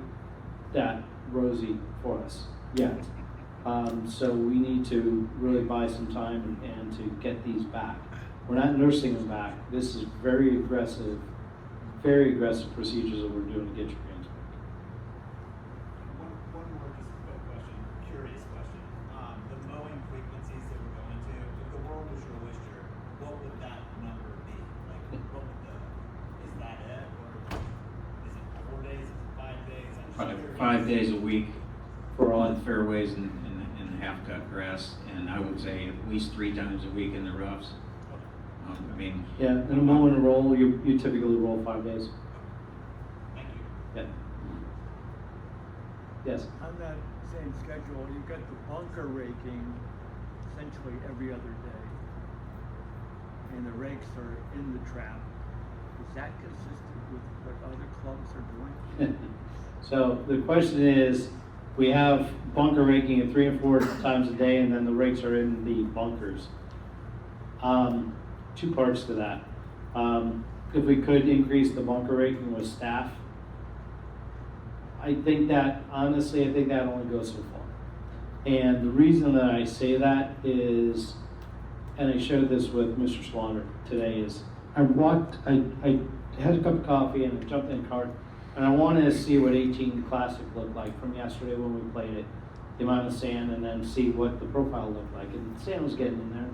that rosy for us yet. So we need to really buy some time and to get these back. We're not nursing them back. This is very aggressive procedures that we're doing to get your greens back. One more just quick question, curious question. The mowing frequencies that we're going to, if the world was your oyster, what would that number be? Like, what would is that it? Or is it 4 days, is it 5 days? I'm just curious. 5 days a week For all- on fairways and half-cut grass, and I would say at least 3 times a week in the roughs. I mean. Yeah, in a mow and a roll, you typically roll 5 days. Thank you. Yeah. Yes. On that same schedule, you've got the bunker raking essentially every other day. And the rakes are in the trap. Is that consistent with what other clubs are doing? So the question is, we have bunker raking at 3 and 4 times a day, and then the rakes are in the bunkers. 2 parts to that. If we could increase the bunker raking with staff, I think that only goes so far. And the reason that I say that is, and I shared this with Mr. Slaughter today, is I had a cup of coffee and I jumped in the car, and I wanted to see what 18 Classic looked like from yesterday when we played it, the amount of sand, and then see what the profile looked like. And the sand was getting in there.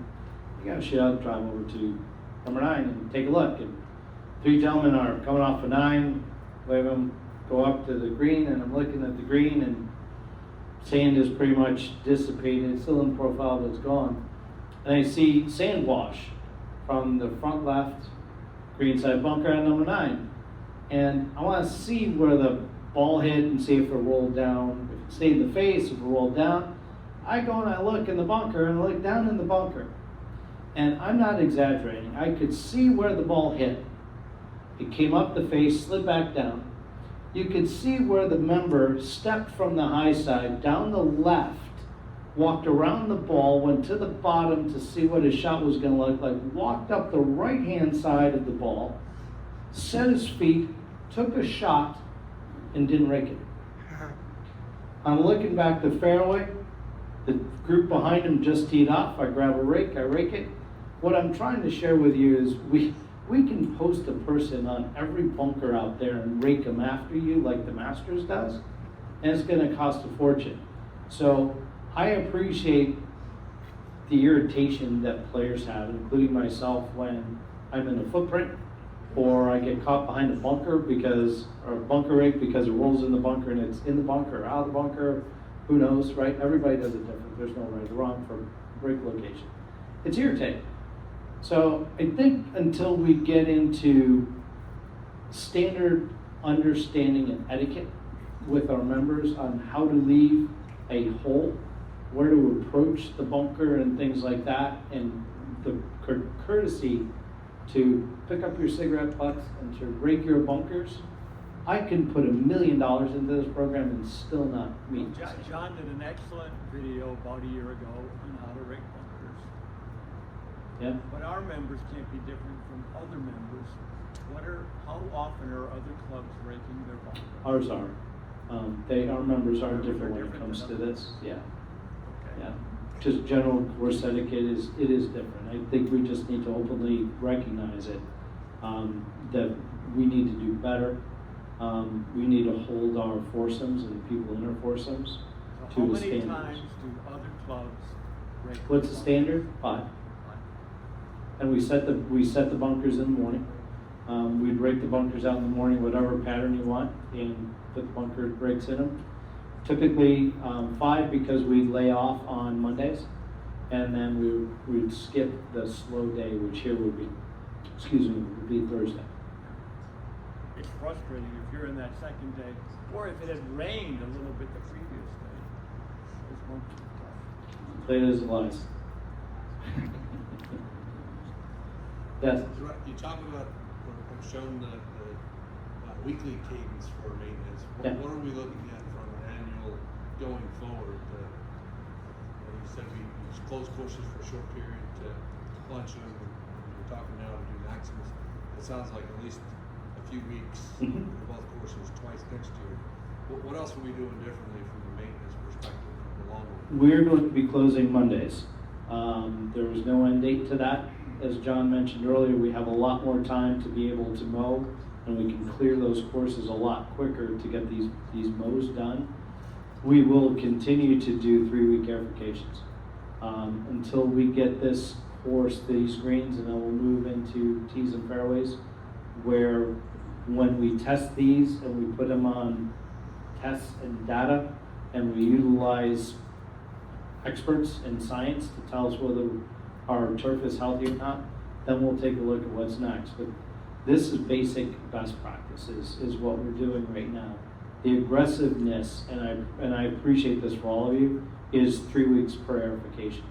I got to shit out, drive over to number 9 and take a look. And 3 gentlemen are coming off a 9, wave them, go up to the green, and I'm looking at the green, and sand is pretty much dissipated. It's still in the profile, but it's gone. And I see sand wash from the front left green side bunker at number 9. And I want to see where the ball hit and see if it rolled down, if it stayed in the face, if it rolled down. I go and I look in the bunker and I look down in the bunker. And I'm not exaggerating. I could see where the ball hit. It came up the face, slid back down. You could see where the member stepped from the high side down the left, walked around the ball, went to the bottom to see what his shot was going to look like, walked up the right-hand side of the ball, set his feet, took a shot, and didn't rake it. I'm looking back the fairway. The group behind him just teed off. I grab a rake, I rake it. What I'm trying to share with you is we can post a person on every bunker out there and rake them after you like the Masters does, and it's going to cost a fortune. So I appreciate the irritation that players have, including myself, when I'm in a footprint or I get caught behind a bunker or a bunker rake because it rolls in the bunker and it's in the bunker or out of the bunker. Who knows, right? Everybody does it different. There's no right or wrong for rake location. It's irritating. So I think until we get into standard understanding and etiquette with our members on how to leave a hole, where to approach the bunker and things like that, and the courtesy to pick up your cigarette butts and to rake your bunkers, I can put $1 million into this program and still not meet. John did an excellent video about a year ago on how to rake bunkers. Yeah. But our members can't be different from other members. How often are other clubs raking their bunkers? Ours are. Our members are different when it different comes to than this. Yeah. Okay. Yeah. Just general course etiquette is different. I think we just need to openly recognize it, that we need to do better. We need to hold our foursomes and people in our foursomes So to how the many standards. times do other clubs rake? What's the their standard? 5. And we set the bunkers in the morning. We'd rake the bunkers out in the morning, whatever pattern you want, and put the bunker rakes in them. Typically 5 because we lay off on Mondays, and then we'd skip the slow day, which here would be Thursday. It's frustrating if you're in that second day, or if it had rained a little bit the previous day. Those bunkers are tough. Play it as it lies. Yes. You talked about, or shown the weekly cadence for maintenance. Yeah. What are we looking at from an annual going forward? You said we close courses for a short period to lunch them, and you're talking now to do maximus. It sounds like at least a few weeks Mhm. for both courses twice next year. What else are we doing differently from the maintenance perspective from the long run? We're going to be closing Mondays. There was no end date to that. As John mentioned earlier, we have a lot more time to be able to mow, and we can clear those courses a lot quicker to get these mows done. We will continue to do 3-week aerifications until we get this course, these greens, and then we'll move into tees and fairways, where when we test these and we put them on tests and data, and we utilize experts in science to tell us whether our turf is healthy or not, then we'll take a look at what's next. But this is basic best practices, is what we're doing right now. The aggressiveness, and I appreciate this for all of you, is 3 weeks per aerification.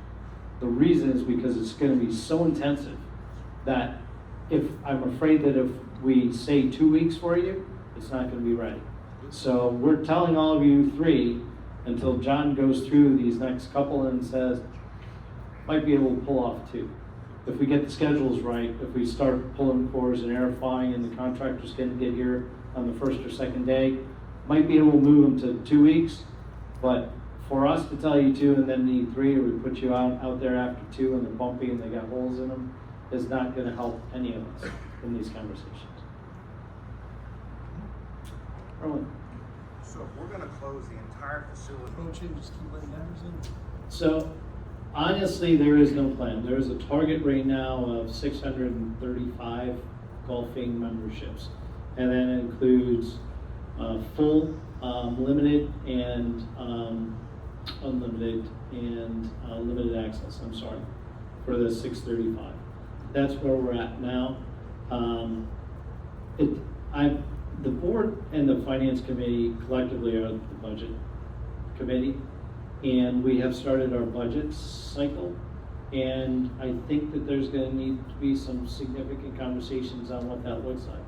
The reason is because it's going to be so intensive that I'm afraid that if we say 2 weeks for you, it's not going to be ready. So we're telling all of you 3 until John goes through these next couple and says, might be able to pull off 2. If we get the schedules right, if we start pulling cores and aerifying and the contractors can get here on the first or second day, might be able to move them to 2 weeks. But for us to tell you 2 and then need 3, or we put you out there after 2 and they're bumpy and they got holes in them, is not going to help any of us in these conversations. Erwin. So if we're gonna close the entire facility. Just keep letting members in. So honestly, there is no plan. There is a target right now of 635 golfing memberships. And that includes full, limited, and unlimited, and limited access, I'm sorry, for the 635. That's where we're at now. The board and the finance committee collectively are the budget committee, and we have started our budget cycle. And I think that there's going to need to be some significant conversations on what that looks like.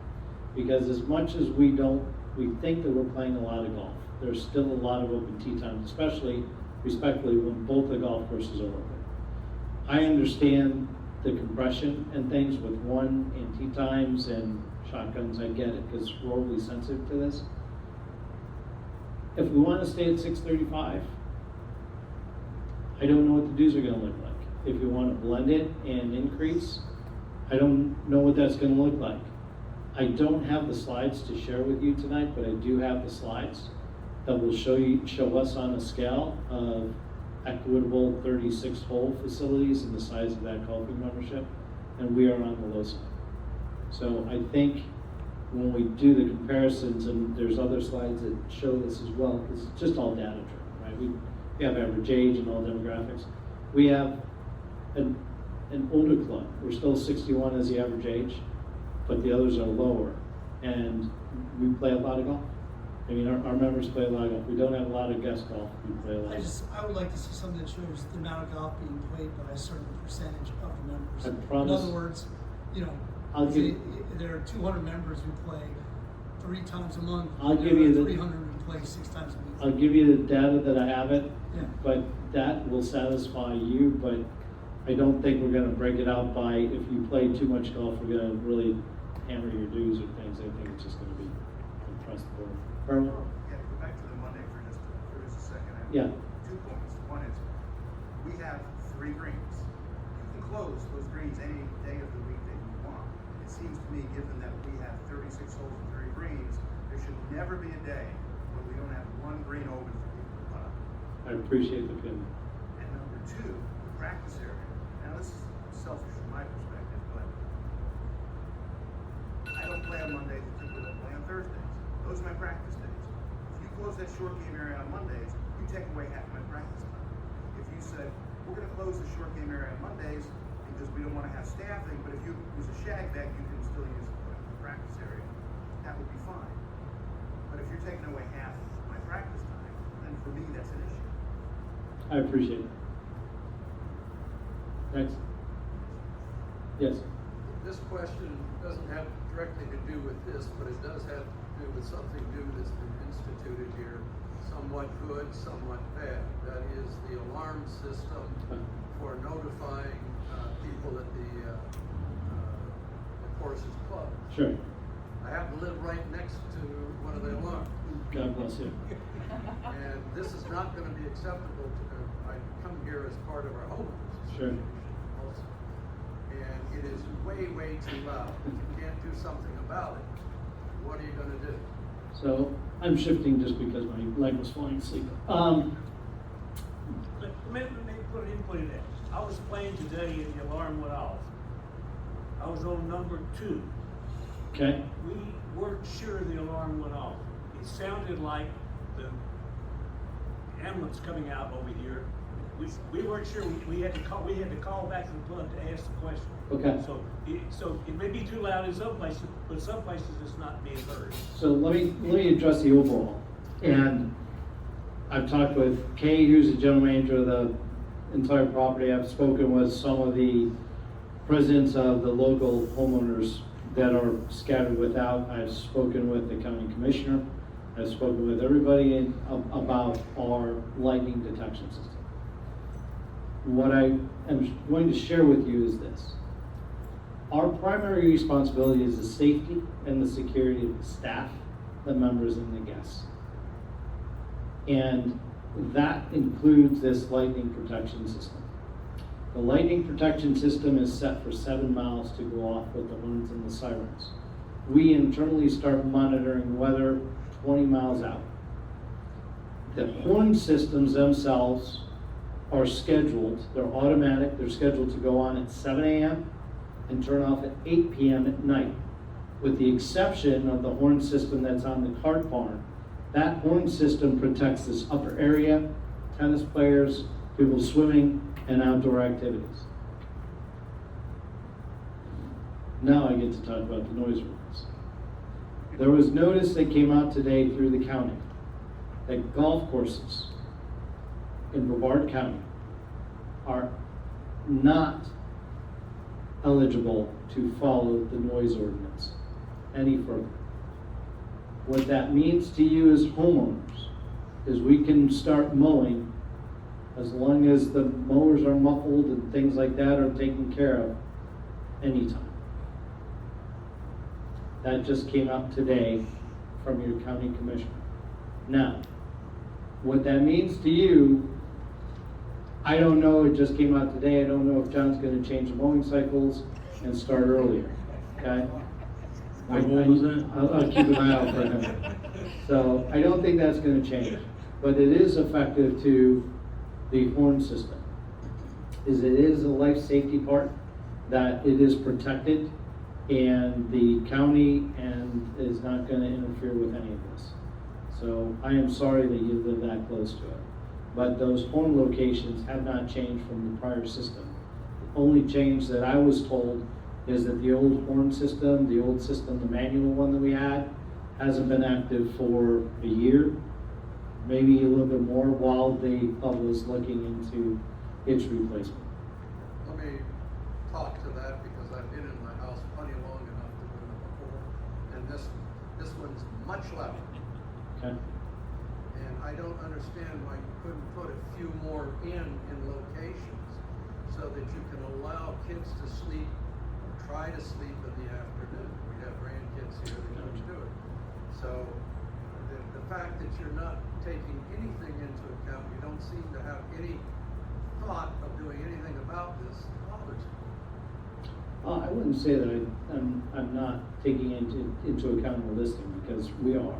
Because as much as we think that we're playing a lot of golf, there's still a lot of open tee times, especially respectfully when both the golf courses are open. I understand the compression and things with one and tee times and shotguns. I get it because we're overly sensitive to this. If we want to stay at 635, I don't know what the dues are going to look like. If we want to blend it and increase, I don't know what that's going to look like. I don't have the slides to share with you tonight, but I do have the slides that will show us on a scale of equitable 36-hole facilities and the size of that golfing membership, and we are on the low side. So I think when we do the comparisons, and there's other slides that show this as well, because it's just all data driven, right? We have average age and all demographics. We have an older club. We're still 61 as the average age, but the others are lower. And we play a lot of golf. I mean, our members play a lot of golf. We don't have a lot of guest golf. We play a lot of golf. I would like to see something that shows the amount of golf being played by a certain percentage of the members. I promise. In other words, you know, there are 200 members who play 3 times a month. I'll give you the 300 who play 6 times a week. I'll give you the data that I have it, Yeah. but that will satisfy you, but I don't think we're gonna break it out by, if you play too much golf, we're gonna really hammer your dues or things. I think it's just gonna be across the board. Erwin? Yeah, go back to the Monday for just a second. I have Yeah. 2 points. One is, we have 3 greens. You can close those greens any day of the week that you want. It seems to me, given that we have 36 holes and 3 greens, there should never be a day when we don't have 1 green open for people to putt. I appreciate the opinion. And number 2, the practice area. Now this is selfish from my perspective, but I don't play on Mondays, I typically don't play on Thursdays. Those are my practice days. If you close that short game area on Mondays, you take away half my practice time. If you said, we're gonna close the short game area on Mondays because we don't wanna have staffing, but if you use a shag bag, you can still use the practice area, that would be fine. But if you're taking away half my practice time, then for me, that's an issue. I appreciate it. Next. Yes. this question doesn't have directly to do with this, but it does have to do with something new that's been instituted here, somewhat good, somewhat bad. That is the alarm system for notifying people at the courses club. Sure. I happen to live right next to one of the alarms. God bless you. And this is not gonna be acceptable to, I come here as part of our homeowners Sure. association also. And it is way, way too loud. If you can't do something about it, what are you gonna do? So I'm shifting just because my leg was falling asleep. Let me put an input in that. I was playing today and the alarm went off. I was on number 2. Okay. We weren't sure the alarm went off. It sounded like the ambulance coming out over here. We weren't sure. We had to call back to the club to ask the question. Okay. So it may be too loud in some places, but some places it's not being heard. So let me address the overall. And I've talked with Kay, who's the general manager of the entire property. I've spoken with some of the presidents of the local homeowners that are scattered without. I've spoken with the county commissioner. I've spoken with everybody about our lightning detection system. What I am going to share with you is this. Our primary responsibility is the safety and the security of the staff, the members, and the guests. And that includes this lightning protection system. The lightning protection system is set for 7 miles to go off with the horns and the sirens. We internally start monitoring weather 20 miles out. The horn systems themselves are scheduled, they're automatic, they're scheduled to go on at 7 a.m. and turn off at 8 p.m. at night, with the exception of the horn system that's on the cart barn. That horn system protects this upper area, tennis players, people swimming, and outdoor activities. Now I get to talk about the noise ordinance. There was notice that came out today through the county that golf courses in Brevard County are not eligible to follow the noise ordinance any further. What that means to you as homeowners is we can start mowing as long as the mowers are muffled and things like that are taken care of anytime. That just came out today from your county commissioner. Now, what that means to you, I don't know, it just came out today. I don't know if John's gonna change the mowing cycles and start earlier, okay? How old was that? I'll keep an eye out for him. So I don't think that's gonna change, but it is effective to the horn system. It is a life safety part, that it is protected, and the county is not gonna interfere with any of this. So I am sorry that you live that close to it. But those horn locations have not changed from the prior system. The only change that I was told is that the old horn system, the old system, the manual one that we had, hasn't been active for a year, maybe a little bit more, while the club was looking into its replacement. Let me talk to that because I've been in my house plenty long enough to do it before. And this one's much louder. Okay? And I don't understand why you couldn't put a few more in locations so that you can allow kids to sleep or try to sleep in the afternoon. We have grandkids here that don't do it. So the fact that you're not taking anything into account, you don't seem to have any thought of doing anything about this, bothers me. I wouldn't say that I'm not taking into account the listing, because we are.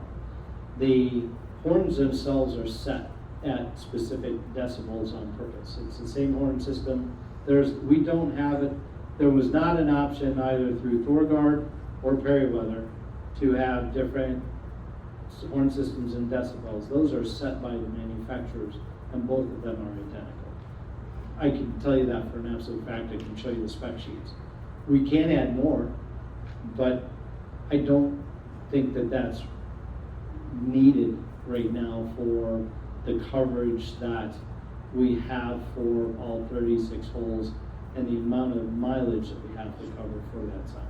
The horns themselves are set at specific decibels on purpose. It's the same horn system. We don't have it. There was not an option either through Thorgard or Perryweather to have different horn systems and decibels. Those are set by the manufacturers, and both of them are identical. I can tell you that for an absolute fact. I can show you the spec sheets. We can add more, but I don't think that that's needed right now for the coverage that we have for all 36 holes and the amount of mileage that we have to cover for that sound.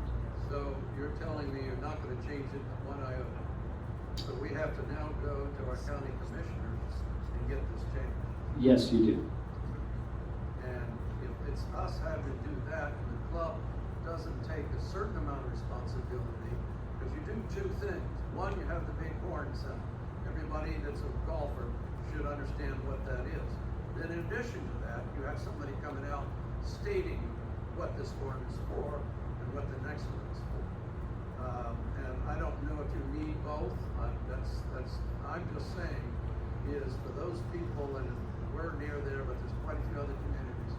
So you're telling me you're not gonna change it one iota? So we have to now go to our county commissioners and get this changed? Yes, you do. And if it's us having to do that, and the club doesn't take a certain amount of responsibility, because you do two things. One, you have the big horn sound. Everybody that's a golfer should understand what that is. Then in addition to that, you have somebody coming out stating what this horn is for and what the next one is for. And I don't know if you need both. I'm just saying is for those people, and we're near there, but there's quite a few other communities,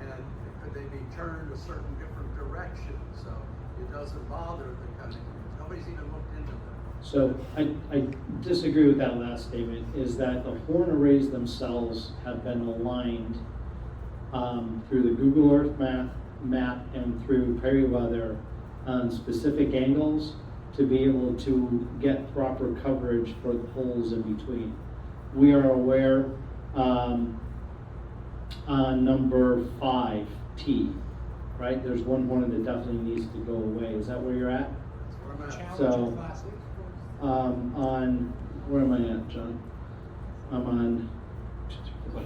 and could they be turned a certain different direction so it doesn't bother the kind of communities? Nobody's even looked into that. So I disagree with that last statement, is that the horn arrays themselves have been aligned through the Google Earth map and through Perry Weather on specific angles to be able to get proper coverage for the holes in between. We are aware on number 5T, right? There's one horn that definitely needs to go away. Is that where you're at? That's where I'm at. Challenger So- Classic. On, where am I at, John? I'm on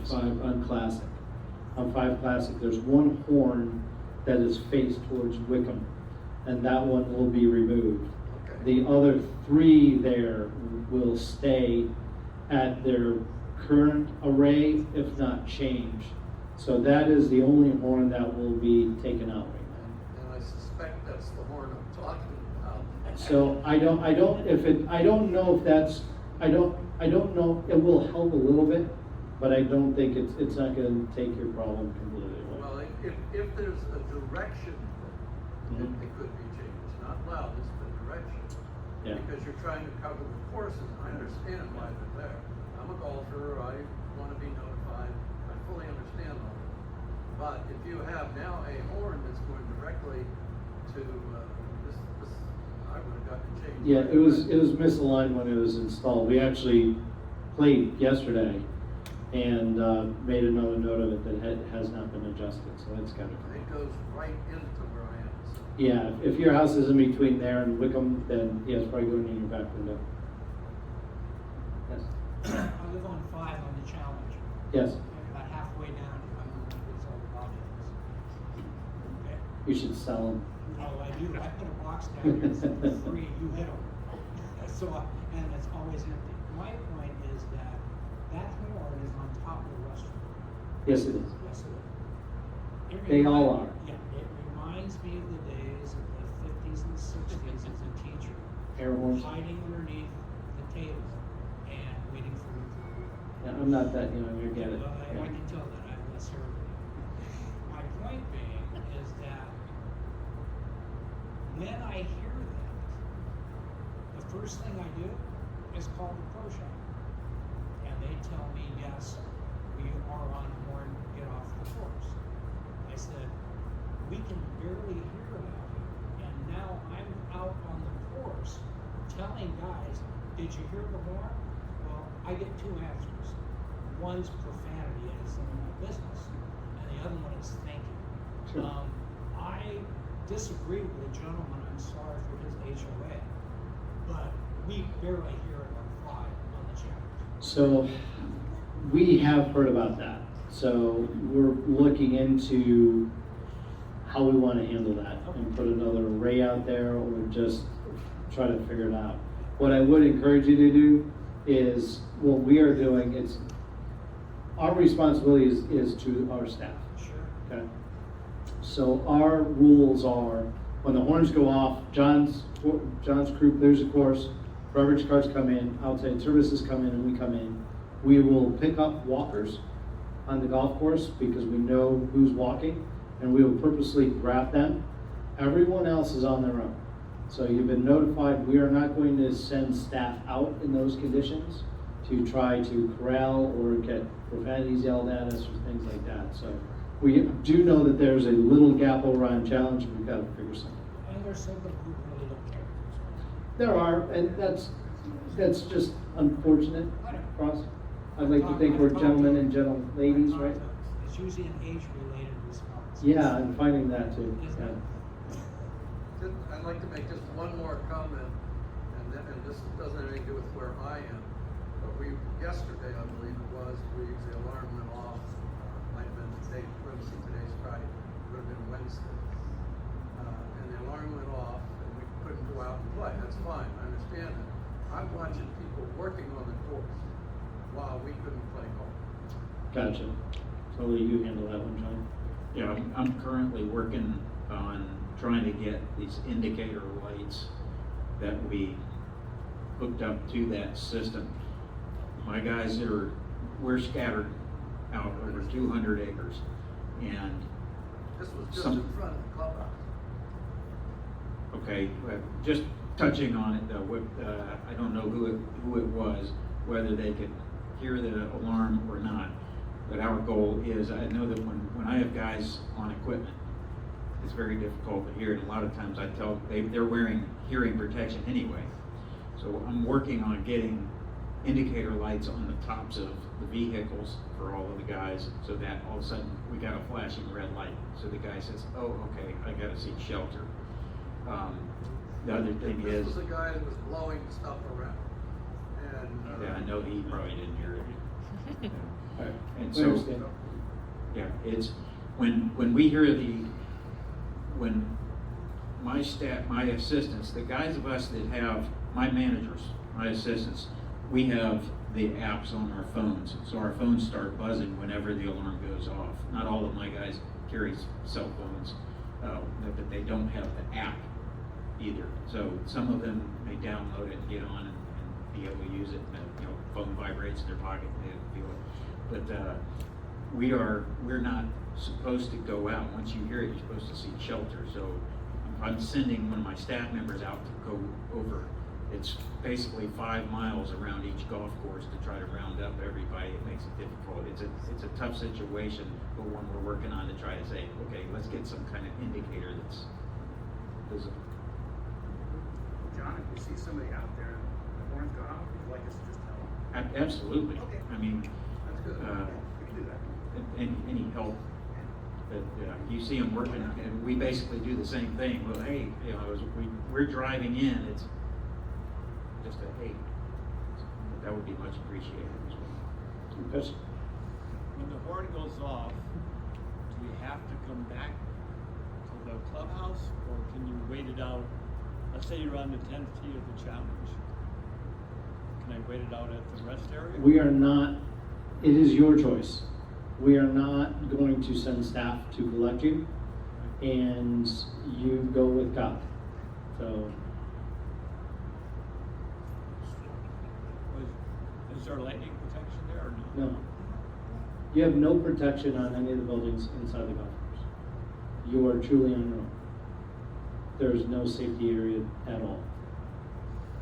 5, on Classic. On 5 Classic, there's one horn that is faced towards Wickham, and that one will be removed. Okay. The other 3 there will stay at their current array, if not change. So that is the only horn that will be taken out right now. And I suspect that's the horn I'm talking about. So I don't know if that's, I don't know, it will help a little bit, but I don't think it's not gonna take your problem completely away. Well, if there's a direction, then Mhm. it could be changed, not loudness, but direction. Yeah. Because you're trying to cover the courses, I understand why they're there. I'm a golfer, I wanna be notified, I fully understand all that. But if you have now a horn that's going directly to, this, I would've gotten changed. Yeah, it was misaligned when it was installed. We actually played yesterday and made another note of it that has not been adjusted, so it's got to. It goes right into where I am, so. Yeah, if your house is in between there and Wickham, then yeah, it's probably going in your back window. Yes. I live on 5 on the Challenger. Yes, I'm about halfway down, if I'm on it's all about it. Okay? you should sell them. Oh, I do, I put a box down here, it's free, you hit them. So, and it's always empty. My point is that horn is on top of the restaurant. Yes, it is. Yes, it is. They all are. Yeah, it reminds me of the days of the 50s and 60s as a teacher. Air horns. Hiding underneath the table and waiting for them to move. Yeah, I'm not that young, I get it. Well, I Yeah. can tell that, I've less heard of it. My point being is that when I hear that, the first thing I do is call the pro shop. And they tell me, yes, we are on horn, get off the course. I said, we can barely hear it out here. And now I'm out on the course telling guys, did you hear the horn? Well, I get 2 answers. One's profanity, and it's none of my business, and the other one is thank you. Sure. I disagree with the gentleman, I'm sorry for his HOA, but we barely hear it on 5 on the challenge. So we have heard about that. So we're looking into how we want to handle that and put another array out there or just try to figure it out. What I would encourage you to do is what we are doing, it's our responsibility is to our staff. Sure. Okay. So our rules are when the horns go off, John's crew clears the course, beverage carts come in, outside services come in, and we come in. We will pick up walkers on the golf course because we know who's walking, and we will purposely grab them. Everyone else is on their own. So you've been notified, we are not going to send staff out in those conditions to try to corral or get profanities yelled at us or things like that. So we do know that there's a little gap over on challenge, and we've got to figure something out. And there's some people who really don't care. There are, and that's just unfortunate for us. I'd like to think we're gentlemen and gentle ladies, right? It's usually an age-related response. Yeah, I'm finding that too. Yeah. I'd like to make just one more comment, and this doesn't have anything to do with where I am, but yesterday, I believe it was, the alarm went off, might have been today, today's Friday, would have been Wednesday. And the alarm went off, and we couldn't go out and play, that's fine, I understand that. I'm watching people working on the course while we couldn't play golf. Gotcha. So will you handle that one, John? Yeah, I'm currently working on trying to get these indicator lights that we hooked up to that system. My guys we're scattered out over 200 acres, and This was just in front of the clubhouse. okay, just touching on it though, I don't know who it was, whether they could hear the alarm or not. But our goal is, I know that when I have guys on equipment, it's very difficult to hear, and a lot of times I tell they're wearing hearing protection anyway. So I'm working on getting indicator lights on the tops of the vehicles for all of the guys, so that all of a sudden we got a flashing red light. So the guy says, "Oh, okay, I got to seek shelter." The other thing This is, was a guy that was blowing stuff around, and. yeah, I know he probably didn't hear it. All right. And I so, understand. yeah, it's when we hear when my staff, my assistants, the guys of us that have, my managers, my assistants, we have the apps on our phones, so our phones start buzzing whenever the alarm goes off. Not all of my guys carry cell phones, but they don't have the app either. So some of them may download it and get on and be able to use it. And, phone vibrates in their pocket and they feel it. But we're not supposed to go out. Once you hear it, you're supposed to seek shelter. So I'm sending one of my staff members out to go over. It's basically 5 miles around each golf course to try to round up everybody. It makes it difficult. It's a tough situation, but one we're working on to try to say, okay, let's get some kind of indicator that's visible. John, if you see somebody out there and the horn's gone off, would you like us to just tell them? Absolutely. Okay. I mean, That's good. We can do that. any help that you see them working, and we basically do the same thing. Well, hey, as we're driving in, it's just a hey. That would be much appreciated as well. Yes. When the horn goes off, do we have to come back to the clubhouse, or can you wait it out? Let's say you're on the 10th tee of the challenge. Can I wait it out at the rest area? We are not, it is your choice. We are not going to send staff to collect you, and you go with God. So, Is there lightning protection there or no? no. You have no protection on any of the buildings inside the golf course. You are truly on your own. There is no safety area at all.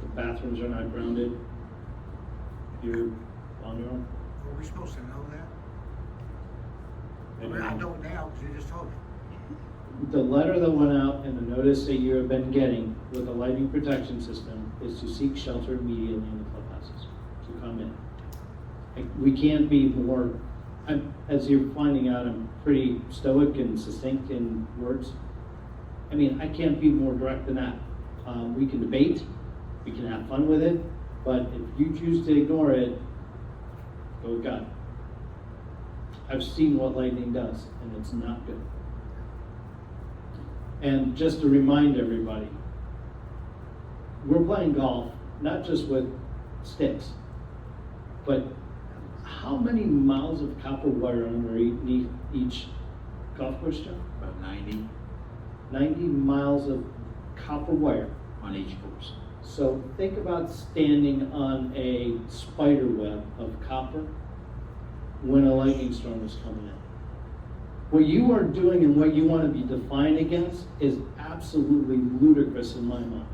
The bathrooms are not grounded. You're on your own. Are we supposed to know that? I And mean, I know now because you just told me. the letter that went out and the notice that you have been getting with the lightning protection system is to seek shelter immediately in the clubhouses, to come in. We can't be more, as you're finding out, I'm pretty stoic and succinct in words. I mean, I can't be more direct than that. We can debate, we can have fun with it, but if you choose to ignore it, go with God. I've seen what lightning does, and it's not good. And just to remind everybody, we're playing golf, not just with sticks, but how many miles of copper wire underneath each golf course, John? About 90 90 miles of copper wire. on each course. So think about standing on a spider web of copper when a lightning storm is coming in. What you are doing and what you want to be defined against is absolutely ludicrous in my mind.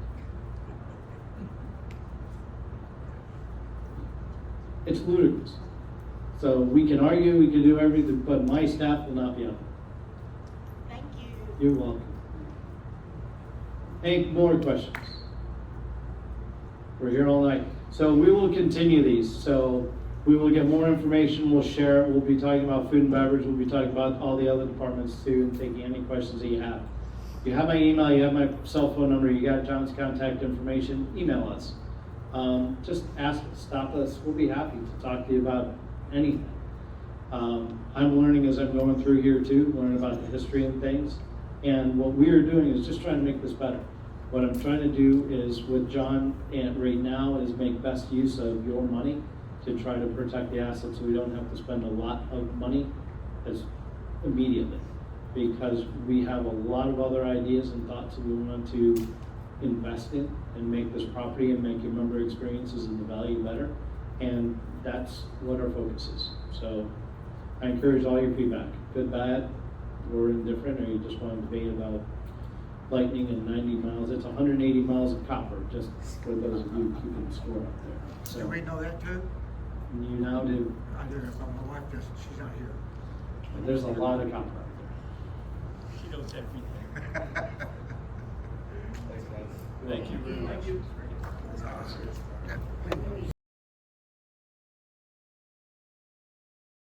It's ludicrous. So we can argue, we can do everything, but my staff will not be out there. Thank you. You're welcome. Any more questions? We're here all night. So we will continue these. So we will get more information, we'll share it, we'll be talking about food and beverage, we'll be talking about all the other departments too, and taking any questions that you have. You have my email, you have my cell phone number, you got John's contact information, email us. Just ask us, stop us, we'll be happy to talk to you about anything. I'm learning as I'm going through here too, learning about the history and things. And what we are doing is just trying to make this better. What I'm trying to do is with John and right now is make best use of your money to try to protect the assets so we don't have to spend a lot of money as immediately. Because we have a lot of other ideas and thoughts that we want to invest in and make this property and make your member experiences and the value better. And that's what our focus is. So I encourage all your feedback, good, bad, or indifferent, or you just want to debate about lightning and 90 miles. It's 180 miles of copper, just for those of you keeping score up there. So Do we know that too? you now do. I didn't, but my wife just, she's not here. There's a lot of copper out there. She knows everything. Thanks, guys. Thank you very much. That's awesome.